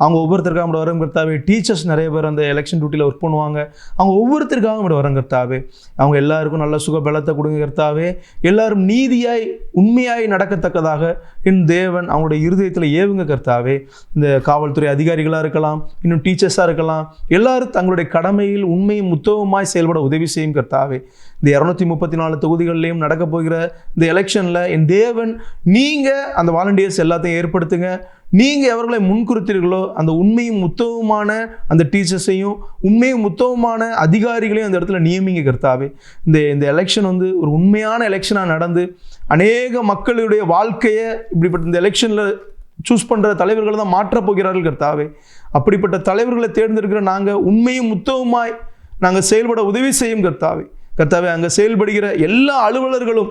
அவங்க ஒவ்வொருத்தருக்காக வரும் கர்த்தாவே. டீச்சர்ஸ் நிறைய பேர் அந்த எலெக்ஷன் டியூட்டியில் ஒர்க் பண்ணுவாங்க. அவங்க ஒவ்வொருத்தருக்காக வரும் கர்த்தாவே. அவங்க எல்லாருக்கும் நல்ல சுக பலத்தை கொடுங்க கர்த்தாவே. எல்லாரும் நீதியாய் உண்மையாய் நடக்கத்தக்கதாக என் தேவன் அவங்களுடைய இருதயத்தில் ஏவுங்க கர்த்தாவே. இந்த காவல்துறை அதிகாரிகளாக இருக்கலாம், இன்னும் டீச்சர்ஸாக இருக்கலாம், எல்லாரும் தங்களுடைய கடமையில் உண்மையும் உத்தவமாய் செயல்பட உதவி செய்யும் கர்த்தாவே. இந்த 234 தொகுதிகளிலையும் நடக்க போகிற இந்த எலெக்ஷனில் என் தேவன் நீங்கள் அந்த வாலண்டியர்ஸ் எல்லாத்தையும் ஏற்படுத்துங்க. நீங்கள் எவர்களை முன்குறித்தீர்களோ அந்த உண்மையும் உத்தவமான அந்த டீச்சர்ஸையும் உண்மையும் உத்தவமான அதிகாரிகளையும் அந்த இடத்துல நியமிங்க கர்த்தாவே. இந்த எலெக்ஷன் ஒரு உண்மையான எலெக்ஷனாக நடந்து அநேக மக்களுடைய வாழ்க்கையை இப்படிப்பட்ட இந்த எலெக்ஷனில் சூஸ் பண்ணுற தலைவர்கள் தான் மாற்றப் போகிறார்கள் கர்த்தாவே. அப்படிப்பட்ட தலைவர்களை தேர்ந்தெடுக்கிற நாங்கள் உண்மையும் உத்தவமாய் நாங்கள் செயல்பட உதவி செய்யும் கர்த்தாவே. அங்கே செயல்படுகிற எல்லா அலுவலர்களும்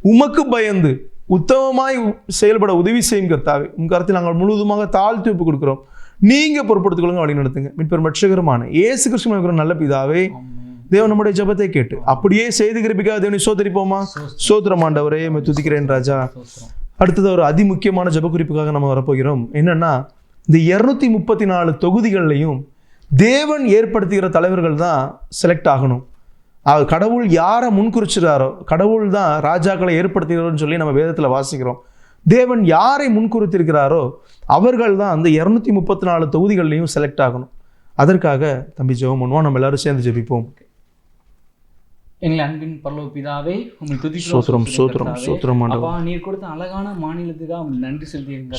உமக்கு பயந்து உத்தமமாய் செயல்பட உதவி செய்யும் கர்த்தாவே. உங்கள் கருத்தில் நாங்கள் முழுவதுமாக தாழ்த்தி ஒப்பு கொடுக்குறோம். நீங்கள் பொறுப்படுத்திக்கொள்ளுங்க, வழி நடத்துங்க. மீட்பெரும் ரட்சகருமான இயேசு கிறிஸ்துவின் நல்ல பிதாவே, தேவன் நம்முடைய ஜெபத்தை கேட்டு அப்படியே செய்து கிருபிக்காக தேவனை சோதரிப்போமா? சோத்திரம் ஆண்டவரே, துதிக்கிறேன் ராஜா. அடுத்தது ஒரு அதிமுக்கியமான ஜெப குறிப்புக்காக நம்ம வரப்போகிறோம். என்னன்னா, இந்த 234 தொகுதிகள்லையும் தேவன் ஏற்படுத்துகிற தலைவர்கள் தான் செலக்ட் ஆகணும். கடவுள் யாரை முன்குறிச்சிறாரோ, கடவுள் தான் ராஜாக்களை ஏற்படுத்துகிறாரோன்னு சொல்லி நம்ம வேதத்தில் வாசிக்கிறோம். தேவன் யாரை முன்குறித்திருக்கிறாரோ அவர்கள் தான் அந்த 234 தொகுதிகள்லையும் செலக்ட் ஆகணும். அதற்காக தம்பி ஜெபம் பண்ணுவோம். நம்ம எல்லாரும் சேர்ந்து ஜெபிப்போம். எங்கள் அன்பின் பரலோக பிதாவே, உம்மை துதிக்கிறோம். அப்பா நீர் கொடுத்த அழகான மாநிலத்துக்காக நன்றி செலுத்துகிறேன்.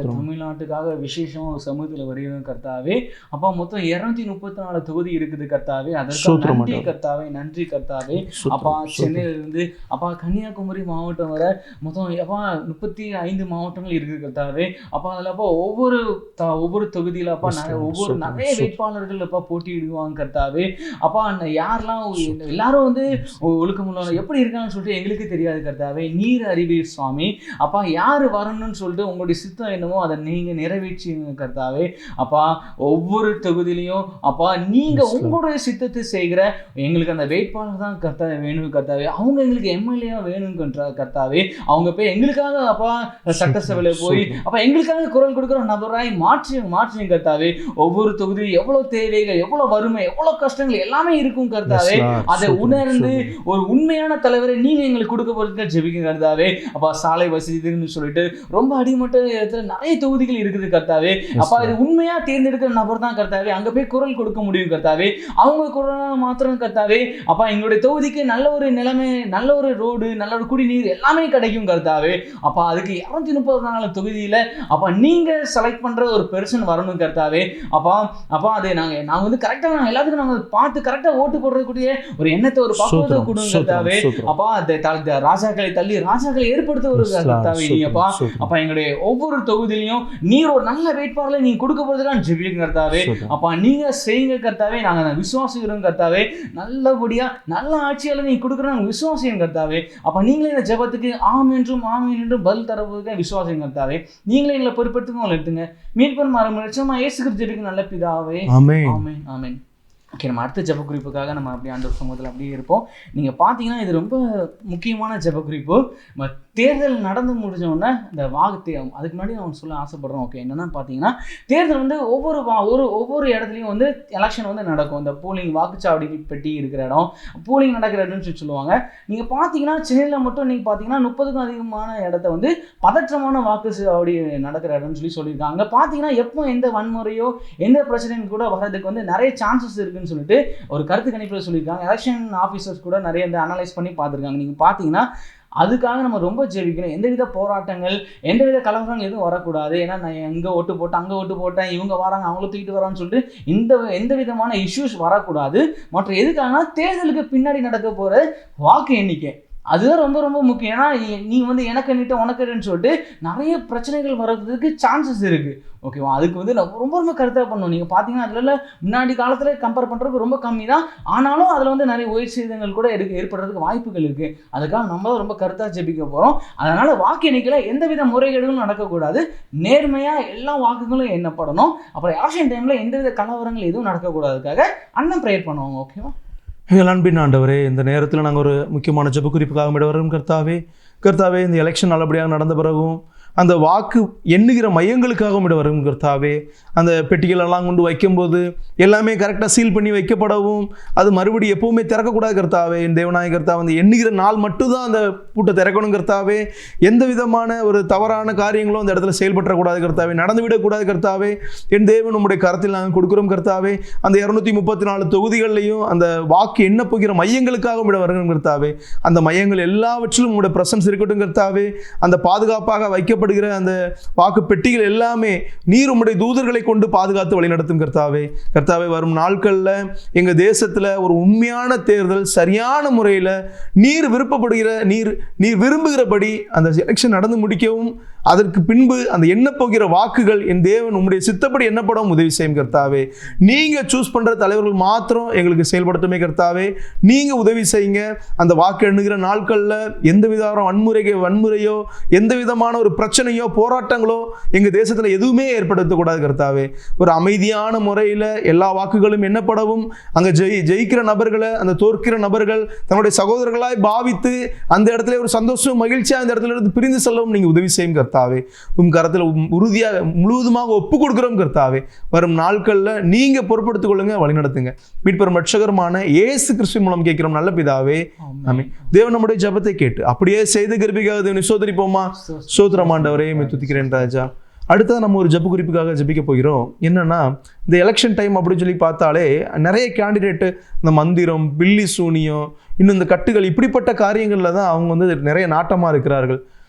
தமிழ்நாட்டுக்காக விசேஷமா ஒரு சமூகத்தில் வருகிறோம் கர்த்தாவே. அப்பா மொத்தம் 234 தொகுதி இருக்குது கர்த்தாவே. அதற்கு நன்றி கர்த்தாவே, நன்றி கர்த்தாவே. அப்பா சென்னையிலிருந்து அப்பா கன்னியாகுமரி மாவட்டம் வர மொத்தம் அப்பா 35 மாவட்டங்கள் இருக்குது கர்த்தாவே. அப்பா அதில் அப்பா ஒவ்வொரு தொகுதியில் அப்பா நிறைய வேட்பாளர்கள் அப்பா போட்டியிடுவாங்க கர்த்தாவே. அப்பா யாரெல்லாம் எல்லாரும் வந்து ஒழுக்கமுள்ள எப்படி இருக்காங்கன்னு சொல்லிட்டு எங்களுக்கு தெரியாது கர்த்தாவே, நீர் அறிவீர் சுவாமி. அப்பா யார் வரணும்னு சொல்லிட்டு உங்களுடைய சித்தம் என்னமோ அதை நீங்கள் நிறைவேற்றிங்க கர்த்தாவே. அப்பா ஒவ்வொரு தொகுதியிலையும் அப்பா நீங்கள் உங்களுடைய சித்தத்தை செய்கிற எங்களுக்கு அந்த வேட்பாளர் தான் கர்த்தாவே வேணும் கர்த்தாவே. அவங்க எங்களுக்கு எம்எல்ஏ வேணும் கர்த்தாவே. அவங்க போய் எங்களுக்காக அப்பா சட்டசபையில் போய் அப்பா எங்களுக்காக குரல் கொடுக்குற நபராய் மாற்றி கர்த்தாவே. ஒவ்வொரு தொகுதியும் எவ்வளவு தேவைகள், எவ்வளவு வறுமை, எவ்வளவு கஷ்டங்கள் எல்லாமே இருக்கும் கர்த்தாவே. அதை உணர்ந்து ஒரு உண்மையான தலைவரை நீங்க எங்களுக்கு கொடுக்க போறதுக்கு ஜெபிக்க கர்த்தாவே. அப்பா சாலை வசதின்னு சொல்லிட்டு ரொம்ப அடிமட்ட இடத்துல நிறைய தொகுதிகள் இருக்குது கர்த்தாவே. அப்பா இது உண்மையா தேர்ந்தெடுக்கிற நபர் தான் கர்த்தாவே அங்க போய் குரல் கொடுக்க முடியும் கர்த்தாவே. அவங்க குரல் மாத்திரம் கர்த்தாவே அப்பா எங்களுடைய தொகுதிக்கு நல்ல ஒரு நிலைமை, நல்ல ஒரு ரோடு, நல்ல ஒரு குடிநீர் எல்லாமே கிடைக்கும் கர்த்தாவே. அப்பா அதுக்கு 234 தொகுதியில அப்பா நீங்க செலக்ட் பண்ற ஒரு பெர்சன் வரணும் கர்த்தாவே. அப்பா அது நாங்க வந்து கரெக்டா எல்லாத்துக்கும் நாங்க பார்த்து கரெக்டா ஓட்டு போடுறதுக்கூடிய ஒரு எண்ணத்தை, ஒரு பக்குவத்தை கொடுங்க கர்த்தாவே. அப்பா அந்த ராஜாக்களை தள்ளி ராஜாக்களை ஏற்படுத்த ஒரு கர்த்தாவே நீ அப்பா எங்களுடைய ஒவ்வொரு தொகுதியிலையும் நீர் ஒரு நல்ல வேட்பாளரை நீங்க கொடுக்க போறதுக்கான ஜெபிங்க கர்த்தாவே. அப்பா நீங்க செய்யுங்க கர்த்தாவே. நாங்க விசுவாசிக்கிறோம் கர்த்தாவே. நல்லபடியா நல்ல ஆட்சியாளர் நீங்க கொடுக்குற நாங்க விசுவாசியம் கர்த்தாவே. அப்ப நீங்களே இந்த ஜெபத்துக்கு ஆம் என்றும் பதில் தரவுக்கு விசுவாசியம் கர்த்தாவே. நீங்களே எங்களை பொறுப்பெடுத்துங்க எடுத்துங்க. மீட்பர் மரம் லட்சமா இயேசு கிறிஸ்துவின் நல்ல பிதாவே. ஆமென் ஆமென் ஆமென். ஓகே, நம்ம அடுத்த ஜெப குறிப்புக்காக நம்ம அப்படியே ஆண்டவர் சமூகத்தில் அப்படியே இருப்போம். நீங்கள் பார்த்தீங்கன்னா இது ரொம்ப முக்கியமான ஜெப குறிப்பு. நம்ம தேர்தல் நடந்து முடிஞ்சோடனே இந்த அதுக்கு முன்னாடி நான் சொல்ல ஆசைப்படுறோம். ஓகே, என்னென்னா பார்த்தீங்கன்னா தேர்தல் வந்து ஒவ்வொரு இடத்துலையும் வந்து எலெக்ஷன் வந்து நடக்கும். இந்த போலிங் வாக்குச்சாவடி பெட்டி இருக்கிற இடம், போலிங் நடக்கிற இடம்னு சொல்லுவாங்க. நீங்கள் பார்த்தீங்கன்னா சென்னையில் மட்டும் நீங்கள் பார்த்தீங்கன்னா 30க்கும் அதிகமான இடத்த வந்து பதற்றமான வாக்குச்சாவடி நடக்கிற இடம்னு சொல்லியிருக்காங்க. அங்கே பார்த்தீங்கன்னா எப்போ எந்த வன்முறையோ எந்த பிரச்சனையும் கூட வர்றதுக்கு வந்து நிறைய சான்சஸ் இருக்குன்னு சொல்லிட்டு ஒரு கருத்து கணிப்பில் சொல்லியிருக்காங்க. எலெக்ஷன் ஆஃபீஸர்ஸ் கூட நிறைய இந்த அனலைஸ் பண்ணி பார்த்துருக்காங்க. நீங்கள் பார்த்தீங்கன்னா அதுக்காக நம்ம ரொம்ப ஜெபிக்கணும். எந்தவித போராட்டங்கள், எந்தவித கலவரங்கள் எதுவும் வரக்கூடாது. ஏன்னா நான் எங்கே ஓட்டு போட்டேன், அங்கே ஓட்டு போட்டேன், இவங்க வராங்க, அவங்கள தூக்கிட்டு வரான்னு சொல்லிட்டு எந்த விதமான இஷ்யூஸ் வரக்கூடாது. மற்ற எதுக்காகனா தேர்தலுக்கு பின்னாடி நடக்க போகிற வாக்கு எண்ணிக்கை அதுதான் ரொம்ப ரொம்ப முக்கியம். ஏன்னா நீ வந்து எனக்கு எண்ணிட்ட உனக்குன்னு சொல்லிட்டு நிறைய பிரச்சனைகள் வர்றதுக்கு சான்சஸ் இருக்குது. ஓகேவா, அதுக்கு வந்து நம்ம ரொம்ப ரொம்ப கருத்தாக பண்ணணும். நீங்கள் பார்த்தீங்கன்னா அதில் முன்னாடி காலத்தில் கம்பேர் பண்ணுறதுக்கு ரொம்ப கம்மி தான். ஆனாலும் அதில் வந்து நிறைய உயிர் சேதங்கள் கூட ஏற்படுறதுக்கு வாய்ப்புகள் இருக்குது. அதுக்காக நம்ம தான் ரொம்ப கருத்தாக ஜெபிக்க போகிறோம். அதனால் வாக்கு எண்ணிக்கையில் எந்தவித முறைகேடுகளும் நடக்கக்கூடாது. நேர்மையாக எல்லா வாக்குகளும் எண்ணப்படணும். அப்புறம் எலெக்ஷன் டைமில் எந்தவித கலவரங்கள் எதுவும் நடக்கக்கூடாதுக்காக அண்ணன் ப்ரேயர் பண்ணுவாங்க. ஓகேவா, எங்கள் அன்பின் ஆண்டவரே, இந்த நேரத்தில் நாங்கள் ஒரு முக்கியமான ஜெப குறிப்புக்காக வரும் கர்த்தாவே. இந்த எலெக்ஷன் நல்லபடியாக நடந்த பிறகும் அந்த வாக்கு எண்ணுகிற மையங்களுக்காகவும் வரும் கர்த்தாவே. அந்த பெட்டிகளெல்லாம் கொண்டு வைக்கும்போது எல்லாமே கரெக்டாக சீல் பண்ணி வைக்கப்படவும் அது மறுபடியும் எப்போவுமே திறக்கக்கூடாது கர்த்தாவே. என் தேவநாய கர்த்தாவே, அந்த எண்ணுகிற நாள் மட்டும்தான் அந்த பூட்டை திறக்கணும் கர்த்தாவே. எந்த விதமான ஒரு தவறான காரியங்களும் அந்த இடத்துல செயல்பற்றக்கூடாது கர்த்தாவே, நடந்துவிடக்கூடாது கர்த்தாவே. என் தேவன் உங்களுடைய கரத்தில் நாங்கள் கொடுக்குறோம் கர்த்தாவே. அந்த 234 தொகுதிகள்லையும் அந்த வாக்கு எண்ண போகிற மையங்களுக்காக வரணும் கர்த்தாவே. அந்த மையங்கள் எல்லாவற்றிலும் உங்களுடைய பிரசன்ஸ் இருக்கட்டும் கர்த்தாவே. அந்த பாதுகாப்பாக வைக்கப்படுகிற அந்த வாக்கு பெட்டிகள் எல்லாமே நீர் உம்முடைய தூதர்களை கொண்டு பாதுகாத்து வழிநடத்தும் கர்த்தாவே. வரும் நாட்கள்ல எங்க தேசத்துல ஒரு உண்மையான தேர்தல் சரியான முறையில் நீர் விருப்பப்படுகிற நீர் விரும்புகிறபடி அந்த எலெக்ஷன் நடந்து முடிக்கவும் அதற்கு பின்பு அந்த எண்ணப்போகிற வாக்குகள் என் தேவன் உம்முடைய சித்தப்படி எண்ணப்படும் உதவி செய்யும் கர்த்தாவே. நீங்க சூஸ் பண்ற தலைவர்கள் மாத்திரம் எங்களுக்கு செயல்படுத்துமே கர்த்தாவே. நீங்க உதவி செய்யுங்க. அந்த வாக்கு எண்ணுகிற நாட்கள்ல எந்த விதமான வன்முறையோ எந்த விதமான ஒரு பிரச்சனையோ போராட்டங்களோ எங்க தேசத்துல எதுவுமே ஏற்படுத்தக்கூடாது கர்த்தாவே. ஒரு அமைதியான முறையில் எல்லா வாக்குகளும் எண்ணப்படவும் அங்க ஜெயிக்கிற நபர்களை அந்த தோற்கிற நபர்கள் தன்னுடைய சகோதரர்களாய் பாவித்து அந்த இடத்துல ஒரு சந்தோஷம் மகிழ்ச்சியா அந்த இடத்துல இருந்து பிரிந்து செல்லவும் நீங்க உதவி செய்யும் கர்த்தாவே. உம் கரத்தில் உறுதியாக முழுவதுமாக ஒப்பு கொடுக்கிறோம் கர்த்தாவே. வரும் நாட்கள்ல நீங்க பொறுப்படுத்திக் கொள்ளுங்க, வழிநடத்துங்க. மீட்பெரும் ரட்சகருமான இயேசு கிறிஸ்துவின் மூலம் கேட்கிறோம் நல்ல பிதாவே, ஆமென். தேவன் நம்முடைய ஜெபத்தை கேட்டு அப்படியே செய்து கிருபைக்காக தேவனை சோதரிப்போமா. சோதரம் ஆண்டவரே, துதிக்கிறேன் ராஜா. அடுத்தது நம்ம ஒரு ஜெப குறிப்புக்காக ஜெபிக்க போகிறோம். என்னன்னா இந்த எலெக்ஷன் டைம் அப்படின்னு சொல்லி பார்த்தாலே நிறைய கேண்டிடேட்டு இந்த மந்திரம், பில்லி சூனியம், இன்னும் இந்த கட்டுகள் இப்படிப்பட்ட காரியங்களில் தான் அவங்க வந்து நிறைய நாட்டமாக இருக்கிறார்கள்.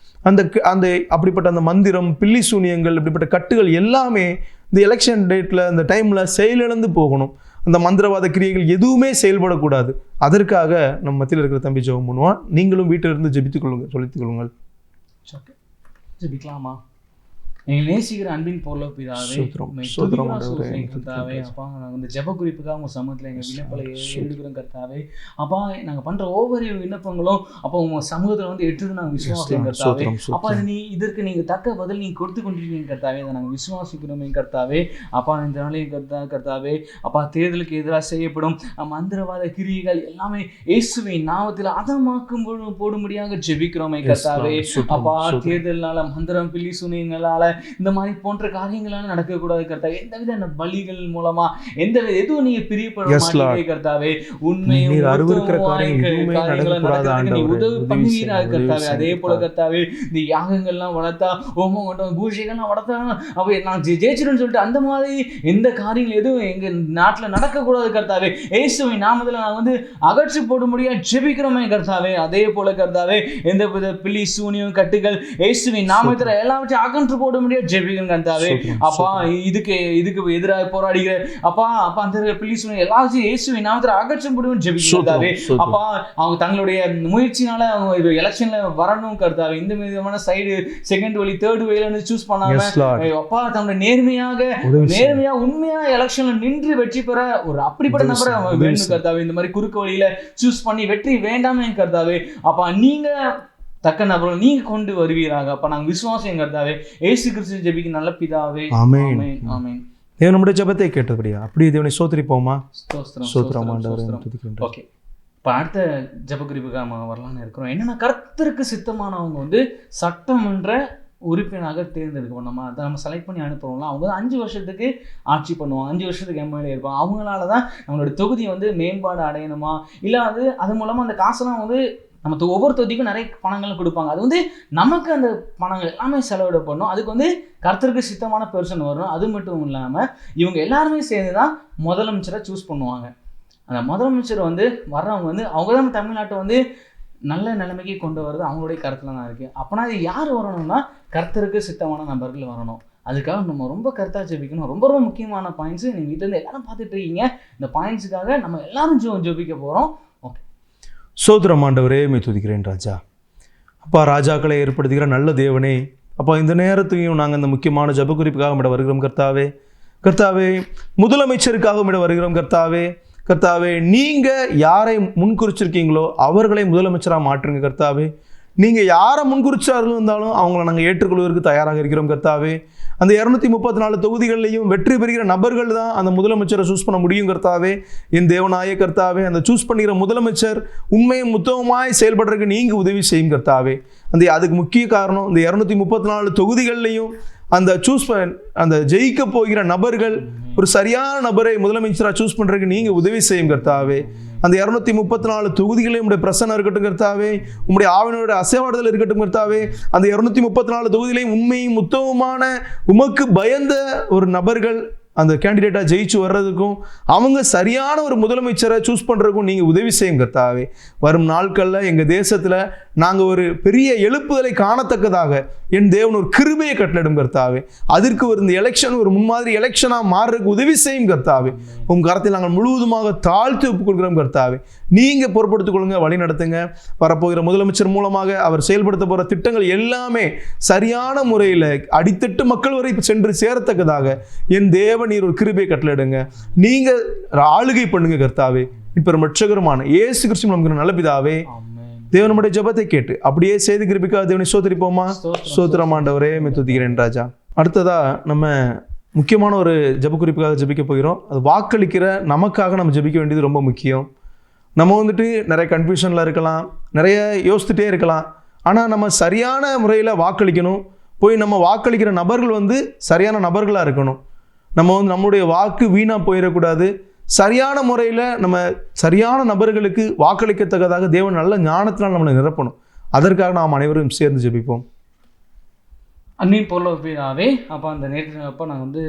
அந்த அப்படிப்பட்ட அந்த மந்திரம், பில்லி சூனியங்கள், இப்படிப்பட்ட கட்டுகள் எல்லாமே இந்த எலெக்ஷன் டேட்டில் இந்த டைமில் செயலிழந்து போகணும். அந்த மந்திரவாத கிரியைகள் எதுவுமே செயல்படக்கூடாது. அதற்காக நம்ம மத்தியில் இருக்கிற தம்பி ஜெபம் பண்ணுவான். நீங்களும் வீட்டிலிருந்து ஜெபித்துக் கொள்ளுங்கள், சொல்லித்துக் கொள்ளுங்கள். ஜெபிக்கலாமா? எங்களை நேசிக்கிற அன்பின் பொருளோ பிதாவே, ஸ்தோத்திரம், உம்மை ஸ்தோத்திரம் துதிக்கிறோம் ஆண்டவரே, சோஸ்திரிக்கிறோம் கர்த்தாவே. அப்பா நாங்கள் இந்த ஜெப குறிப்புக்காக உங்கள் சமூகத்தில் எங்கள் விண்ணப்பங்களை எடுக்கிறோம் கர்த்தாவே. அப்பா நாங்கள் பண்ணுற ஒவ்வொரு விண்ணப்பங்களும் அப்போ உங்கள் சமூகத்தில் வந்து எட்டுது நாங்கள் விசுவாசிக்கிறோம் கர்த்தாவே. அப்பா இதற்கு நீங்கள் தக்க பதில் நீங்கள் கொடுத்து கொண்டிருக்கீங்க கர்த்தாவே. அதை நாங்கள் விசுவாசிக்கிறோமே கர்த்தாவே. அப்பா இந்த நாளையும் கர்த்தாவே, அப்பா தேர்தலுக்கு எதிராக செய்யப்படும் மந்திரவாத கிரியைகள் எல்லாமே இயேசுவின் நாமத்தில் அதமாக்கும் போடும்படியாக ஜெபிக்கிறோமே கர்த்தாவே. அப்பா தேர்தலால் மந்திரம் பில்லி சுனியங்களால இந்த மாதிரி போன்ற காரியங்களால நடக்கக்கூடாது கர்த்தாவே. எந்தவித பலிகள் மூலமா எதுவும் நீங்க பிரியப்பட மாட்டீங்க கர்த்தாவே. உண்மையும் உதவி பண்ணுவீராக கர்த்தாவே. அதே போல கர்த்தாவே இந்த யாகங்கள்லாம் வளர்த்தா ஹோமம் கொண்ட பூஜைகள்லாம் வளர்த்தா அப்ப நான் ஜெயிச்சிருன்னு சொல்லிட்டு அந்த மாதிரி எந்த காரியங்கள் எதுவும் எங்க நாட்டுல நடக்கக்கூடாது கர்த்தாவே. இயேசுவின் நாமத்துல நான் வந்து அகற்றி போட முடியாது ஜெபிக்கிறோமே கர்த்தாவே. அதே போல கர்த்தாவே எந்த வித பில்லி சூனியம் கட்டுகள் இயேசுவின் நாமத்துல எல்லாவற்றையும் அகன்று போட முடியாது ஜெபிக்கிறோம் கர்த்தாவே. அப்பா இதுக்கு எதிராக போராடுகிற அப்பா அந்த பில்லி சூனியம் எல்லாத்தையும் இயேசுவின் நாமத்துல அகற்ற முடியும் ஜெபிக்கிறோம் கர்த்தாவே. அப்பா அவங்க தங்களுடைய முயற்சினால அவங்க எலெக்ஷன்ல வரணும் கர்த்தாவே. இந்த விதமான சைடு செகண்ட் வழி தேர்ட் வழியில சூஸ் பண்ணாம அப்பா தங்களுடைய நேர்மையா உண்மையா எலெக்ஷன்ல நின்று வெற்றி பெற ஒரு அப்படிப்பட்ட நபரை வேணும் கர்த்தாவே. இந்த மாதிரி குறுக்கு வழியில சூஸ் பண்ணி வெற்றி வேண்டாமே கர்த்தாவே. அப்பா நீங்க தக்க நபர்கள் நீங்க கொண்டு வருவீராக. அப்ப நாங்க விசுவாசம் கர்த்தாவே. இயேசு கிறிஸ்து ஜெபிக்க நல்ல பிதாவே. ஆமென் ஆமென். தேவன் நம்முடைய ஜெபத்தை கேட்டபடியா அப்படியே தேவனை ஸ்தோத்திரிப்போமா. ஸ்தோத்திரம் ஆண்டவரே. ஓகே, இப்போ அடுத்த ஜெபக்குறிப்புக்கு நம்ம வரலான்னு இருக்கிறோம். என்னன்னா கர்த்தருக்கு சித்தமானவங்க வந்து சட்டமன்ற உறுப்பினராக தேர்ந்தெடுக்கணும். நம்ம செலக்ட் பண்ணி அனுப்புறோம்ல, அவங்க 5 வருஷத்துக்கு ஆட்சி பண்ணுவாங்க, 5 வருஷத்துக்கு எம்எல்ஏ இருப்பாங்க. அவங்களால தான் நம்மளோட தொகுதி வந்து மேம்பாடு அடையணுமா, இல்லை அது மூலமாக அந்த காசெல்லாம் வந்து நம்ம ஒவ்வொரு தொகுதிக்கும் நிறைய பணங்கள் கொடுப்பாங்க. அது வந்து நமக்கு அந்த பணங்கள் எல்லாமே செலவிட பண்ணணும். அதுக்கு வந்து கர்த்தருக்கு சித்தமான பெர்சன் வரணும். அது மட்டும் இல்லாமல் இவங்க எல்லாருமே சேர்ந்து தான் முதலமைச்சரை சூஸ் பண்ணுவாங்க. அந்த முதலமைச்சர் வந்து வர்றவங்க வந்து அவங்க தான் தமிழ்நாட்டை வந்து நல்ல நிலைமைக்கு கொண்டு வர்றது அவங்களுடைய கருத்தில் தான் இருக்குது. அப்போனா இது யார் வரணும்னா கர்த்தருக்கு சித்தமான நபர்கள் வரணும். அதுக்காக நம்ம ரொம்ப கருத்தாக ஜெபிக்கணும். ரொம்ப ரொம்ப முக்கியமான பாயிண்ட்ஸு நீங்கள் வீட்டிலேருந்து எல்லாரும் பார்த்துட்டு இருக்கீங்க. இந்த பாயிண்ட்ஸுக்காக நம்ம எல்லாரும் ஜெபிக்க போகிறோம். ஓகே, சோதரம் ஆண்டவரே மே துதிக்கிறேன் ராஜா. அப்பா ராஜாக்களை ஏற்படுத்துகிற நல்ல தேவனே, அப்பா இந்த நேரத்தையும் நாங்கள் இந்த முக்கியமான ஜெப குறிப்புக்காக விட வருகிறோம் கர்த்தாவே. கர்த்தாவே முதலமைச்சருக்காக விட வருகிறோம் கர்த்தாவே. கர்த்தாவே நீங்கள் யாரை முன்குறிச்சிருக்கீங்களோ அவர்களை முதலமைச்சராக மாற்றுங்க கர்த்தாவே. நீங்கள் யாரை முன்குறிச்சார்கள் இருந்தாலும் அவங்கள நாங்கள் ஏற்றுக்கொள்வதற்கு தயாராக இருக்கிறோம் கர்த்தாவே. அந்த 234 தொகுதிகளிலையும் வெற்றி பெறுகிற நபர்கள் தான் அந்த முதலமைச்சரை சூஸ் பண்ண முடியும் கர்த்தாவே. என் தேவனாய கர்த்தாவே, அந்த சூஸ் பண்ணுகிற முதலமைச்சர் உண்மையும் முத்தமாய் செயல்படுறதுக்கு நீங்கள் உதவி செய்யும் கர்த்தாவே. அதுக்கு முக்கிய காரணம் இந்த 234 தொகுதிகள்லையும் அந்த ஜெயிக்க போகிற நபர்கள் ஒரு சரியான நபரை முதலமைச்சராக சூஸ் பண்ணுறதுக்கு நீங்கள் உதவி செய்யும் கர்த்தாவே. அந்த 234 தொகுதிகளே உங்களுடைய பிரசன்னம் இருக்கட்டும் கர்த்தாவே. உங்களுடைய ஆவினோட அசைவாடுதல் இருக்கட்டும் கர்த்தாவே. அந்த 234 தொகுதியிலையும் உண்மையும் முத்தவுமான உமக்கு பயந்த ஒரு நபர்கள் அந்த கேண்டிடேட்டாக ஜெயிச்சு வர்றதுக்கும் அவங்க சரியான ஒரு முதலமைச்சரை சூஸ் பண்ணுறதுக்கும் நீங்கள் உதவி செய்யும் கர்த்தாவே. வரும் நாட்களில் எங்கள் தேசத்தில் நாங்கள் ஒரு பெரிய எழுப்புதலை காணத்தக்கதாக என் தேவன் ஒரு கிருபையை கட்டளிடும் கர்த்தாவே. அதற்கு ஒரு இந்த எலெக்ஷன் ஒரு முன்மாதிரி எலெக்ஷனாக மாறுறதுக்கு உதவி செய்யும் கர்த்தாவே. உங்கள் கரத்தில் நாங்கள் முழுவதுமாக தாழ்த்தி ஒப்புக்கொள்கிறோம் கர்த்தாவே. நீங்கள் பொறுப்படுத்திக் கொள்ளுங்க, வழி நடத்துங்க. வரப்போகிற முதலமைச்சர் மூலமாக அவர் செயல்படுத்த போகிற திட்டங்கள் எல்லாமே சரியான முறையில் அடித்தட்டு மக்கள் வரை சென்று சேரத்தக்கதாக என் தேவன் நீர் ஒரு கிருபையை கட்டளையிடுங்க. நீங்கள் ஆளுகை பண்ணுங்க கர்த்தாவே. இப்போ ரட்சகருமான இயேசு கிறிஸ்து நமக்கு நல்ல பிதாவே. தேவன் நம்முடைய ஜெபத்தை கேட்டு அப்படியே செய்து கிருபிக்காக தேவனை ஸ்தோத்திரிப்போமா. ஸ்தோத்திரம் ஆண்டவரே மே துதிக்கிறேன் ராஜா. அடுத்ததா நம்ம முக்கியமான ஒரு ஜெப குறிப்புக்காக ஜெபிக்க போகிறோம். அது வாக்களிக்கிற நமக்காக நம்ம ஜெபிக்க வேண்டியது ரொம்ப முக்கியம். நம்ம வந்துட்டு நிறைய கன்ஃபியூஷனில் இருக்கலாம், நிறைய யோசித்துட்டே இருக்கலாம். ஆனால் நம்ம சரியான முறையில் வாக்களிக்கணும். போய் நம்ம வாக்களிக்கிற நபர்கள் வந்து சரியான நபர்களாக இருக்கணும். நம்ம வந்து நம்முடைய வாக்கு வீணாக போயிடக்கூடாது. சரியான முறையில் நம்ம சரியான நபர்களுக்கு வாக்களிக்கத்தக்கதாக தேவன் நல்ல ஞானத்தினால் நம்மளை நிரப்பணும். அதற்காக நாம் அனைவரும் சேர்ந்து ஜெபிப்போம். அன்னையும் பொருளை ஒப்பிடாவே அப்பா அந்த நேரத்தில் அப்பா நாங்கள் வந்து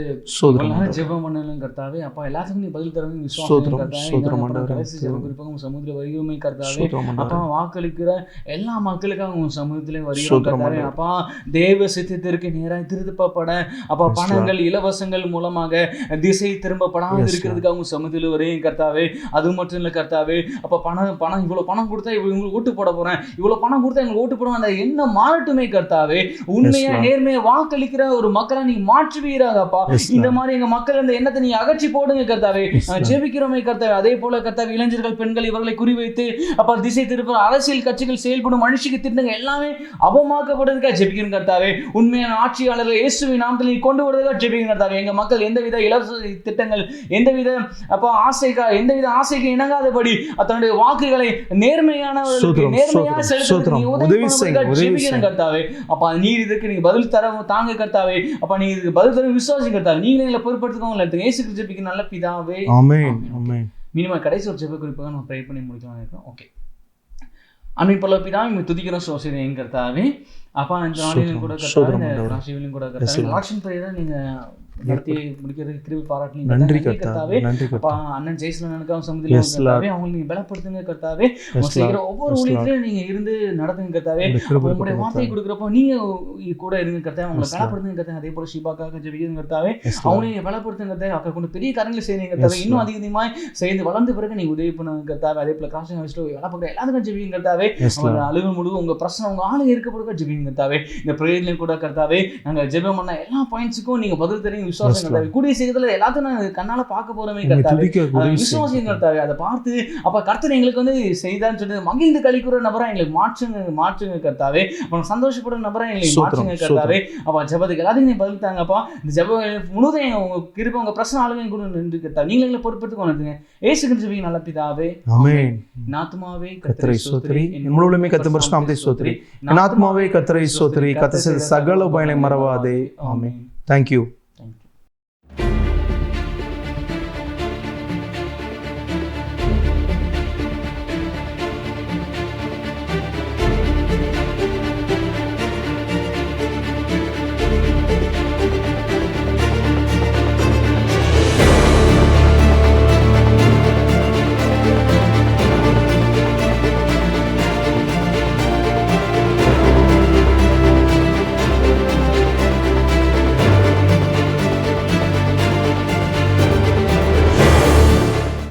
ஜெபம் பண்ணலும் கர்த்தாவே. அப்பா எல்லாத்துக்கும் நீ பதில் தரணும் விசுவாசம் கடைசி ஜெபம் குறிப்பாக உங்கள் சமூகத்தில் வருகிறோமே கர்த்தாவே. அப்பா வாக்களிக்கிற எல்லா மக்களுக்காக உங்கள் சமூகத்திலே வருகிறோம் கர்த்தாவே. அப்பா தேவ சித்தத்திற்கு நேராக திருப்பப்பட அப்பா பணங்கள் இலவசங்கள் மூலமாக திசை திரும்பப்படாமல் இருக்கிறதுக்காக உங்கள் சமூகத்தில் வரையும் கர்த்தாவே. அது மட்டும் இல்லை கர்த்தாவே. அப்போ பணம் இவ்வளோ பணம் கொடுத்தா இவங்களுக்கு ஓட்டு போட போகிறேன், இவ்வளோ பணம் கொடுத்தா எங்களுக்கு ஓட்டு போடுவோம், அந்த என்ன மாறட்டுமே கர்த்தாவே. உண்மையாக நேர்மையை வாக்களிக்கிற ஒரு மக்களை நீ மாற்றுவீராக அப்பா. இந்த மாதிரி எங்க மக்கள் இந்த எண்ணத்தை நீ அகற்றி போடுங்க கர்த்தாவே. ஜெபிக்கிறோமே கர்த்தாவே. அதே போல கர்த்தாவே இளைஞர்கள் பெண்கள் இவர்களை குறிவைத்து அப்பா திசை திருப்ப அரசியல் கட்சிகள் செயல்படும் மனுஷிக்கு திட்டங்கள் எல்லாமே அவமாக்கப்படுறதுக்காக ஜெபிக்கிறோம் கர்த்தாவே. உண்மையான ஆட்சியாளர்கள் இயேசுவின் நாமத்தில் நீ கொண்டு வருவதற்காக ஜெபிக்கிறோம் கர்த்தாவே. எங்க மக்கள் எந்தவித இலவச திட்டங்கள் எந்தவித அப்பா எந்தவித ஆசைக்கு இணங்காதபடி தன்னுடைய வாக்குகளை நேர்மையானவர்களுக்கு நேர்மையாக செலுத்த நீ உதவி ஜெபிக்கிறோம் கர்த்தாவே. அப்பா நீர் இதுக்கு நீங்க பதில் தர தாங்க கர்த்தாவே. அப்பா நீ இதுக்கு பதில் தர விசுவாசி கர்த்தாவே. நீங்களே எங்களை பொறுப்படுத்துக்கோங்க. இயேசு கிறிஸ்து ஜெபிக்க நல்ல பிதாவே. ஆமென் ஆமென். மினிமம் கடைசி ஒரு ஜெப குறிப்பாக நம்ம ப்ரே பண்ணி முடிக்கலாம் இருக்கோம். ஓகே. அன்பின் பரலோக பிதாவே துதிக்கிறோம் சோசியம் கர்த்தாவே. அப்பா இந்த நாளிலும் கூட கர்த்தாவே ராசியிலும் கூட கர்த்தாவே எலெக்ஷன் பீரியட் நீங்க நடத்தி முடிக்கிறதுக்கு கிருபை பாராட்டி நன்றி கர்த்தாவே. அப்பா அண்ணன் ஜெயசலனுக்காக சமூகத்தில் கர்த்தாவே அவங்களை நீங்க பலப்படுத்துங்க கர்த்தாவே. செய்கிற ஒவ்வொரு ஊழியத்திலையும் நீங்க இருந்து நடத்துங்க கர்த்தாவே. உங்களுடைய வார்த்தையை கொடுக்குறப்போ நீங்க கூட இருங்க கர்த்தாவே. அவங்களை பலப்படுத்துங்க கர்த்தாவே. அதே போல ஷீபாக்காக ஜெபிக்கிறேன் கர்த்தாவே. அவங்களையும் பலப்படுத்துங்க கர்த்தாவே. அக்கா கொண்டு பெரிய காரியங்களை செய்யுங்க கர்த்தாவே. இன்னும் அதிகமாய் செய்து வளர்ந்த பிறகு நீங்க உதவி பண்ணுங்க கர்த்தாவே. அதே போல காசு வச்சுட்டு வளர்ப்புற எல்லாத்துக்கும் ஜெபிங்க கர்த்தாவே. அவங்க அழுகு முழுவதும் உங்க பிரச்சனை உங்க ஆளுங்க இருக்க பிறகு ஜெபிங்க கர்த்தாவே. இந்த பிரேயர்லையும் கூட கர்த்தாவே நாங்க ஜெபம் பண்ண எல்லா பாயிண்ட்ஸுக்கும் நீங்க பதில் தெரியும் விசுவாசம் கர்த்தாவே. கூடிய சீக்கிரத்துல எல்லாத்தையும் நான் கண்ணால பார்க்க போறோமே கர்த்தாவே. விசுவாசம் கர்த்தாவே. அதை பார்த்து அப்ப கர்த்தர் எங்களுக்கு வந்து செய்தான்னு சொல்லி மகிழ்ந்து கழிக்கிற நபரா எங்களுக்கு மாற்றுங்க கர்த்தாவே. அப்புறம் சந்தோஷப்படுற நபரா எங்களுக்கு மாற்றுங்க கர்த்தாவே. அப்ப ஜெபத்துக்கு எல்லாத்தையும் நீங்க பதில் தாங்கப்பா. இந்த ஜெப முழுவதும் உங்க கிருபை உங்க பிரச்சனை ஆளுங்க கூட நின்று கர்த்தாவே. நீங்க எங்களை பொறுப்பெடுத்து கொண்டுங்க. இயேசு கிறிஸ்துவின் நல்ல பிதாவே. ஆமென். என் ஆத்துமாவே கர்த்தரை ஸ்தோத்திரி. என் முழுவதுமே கர்த்தர் பரிசுத்த நாமத்தை ஸ்தோத்திரி. என் ஆத்துமாவே கர்த்தரை ஸ்தோத்திரி. கர்த்தர் செய்த சகல உபகாரங்களை மறவாதே. ஆமென். Thank you.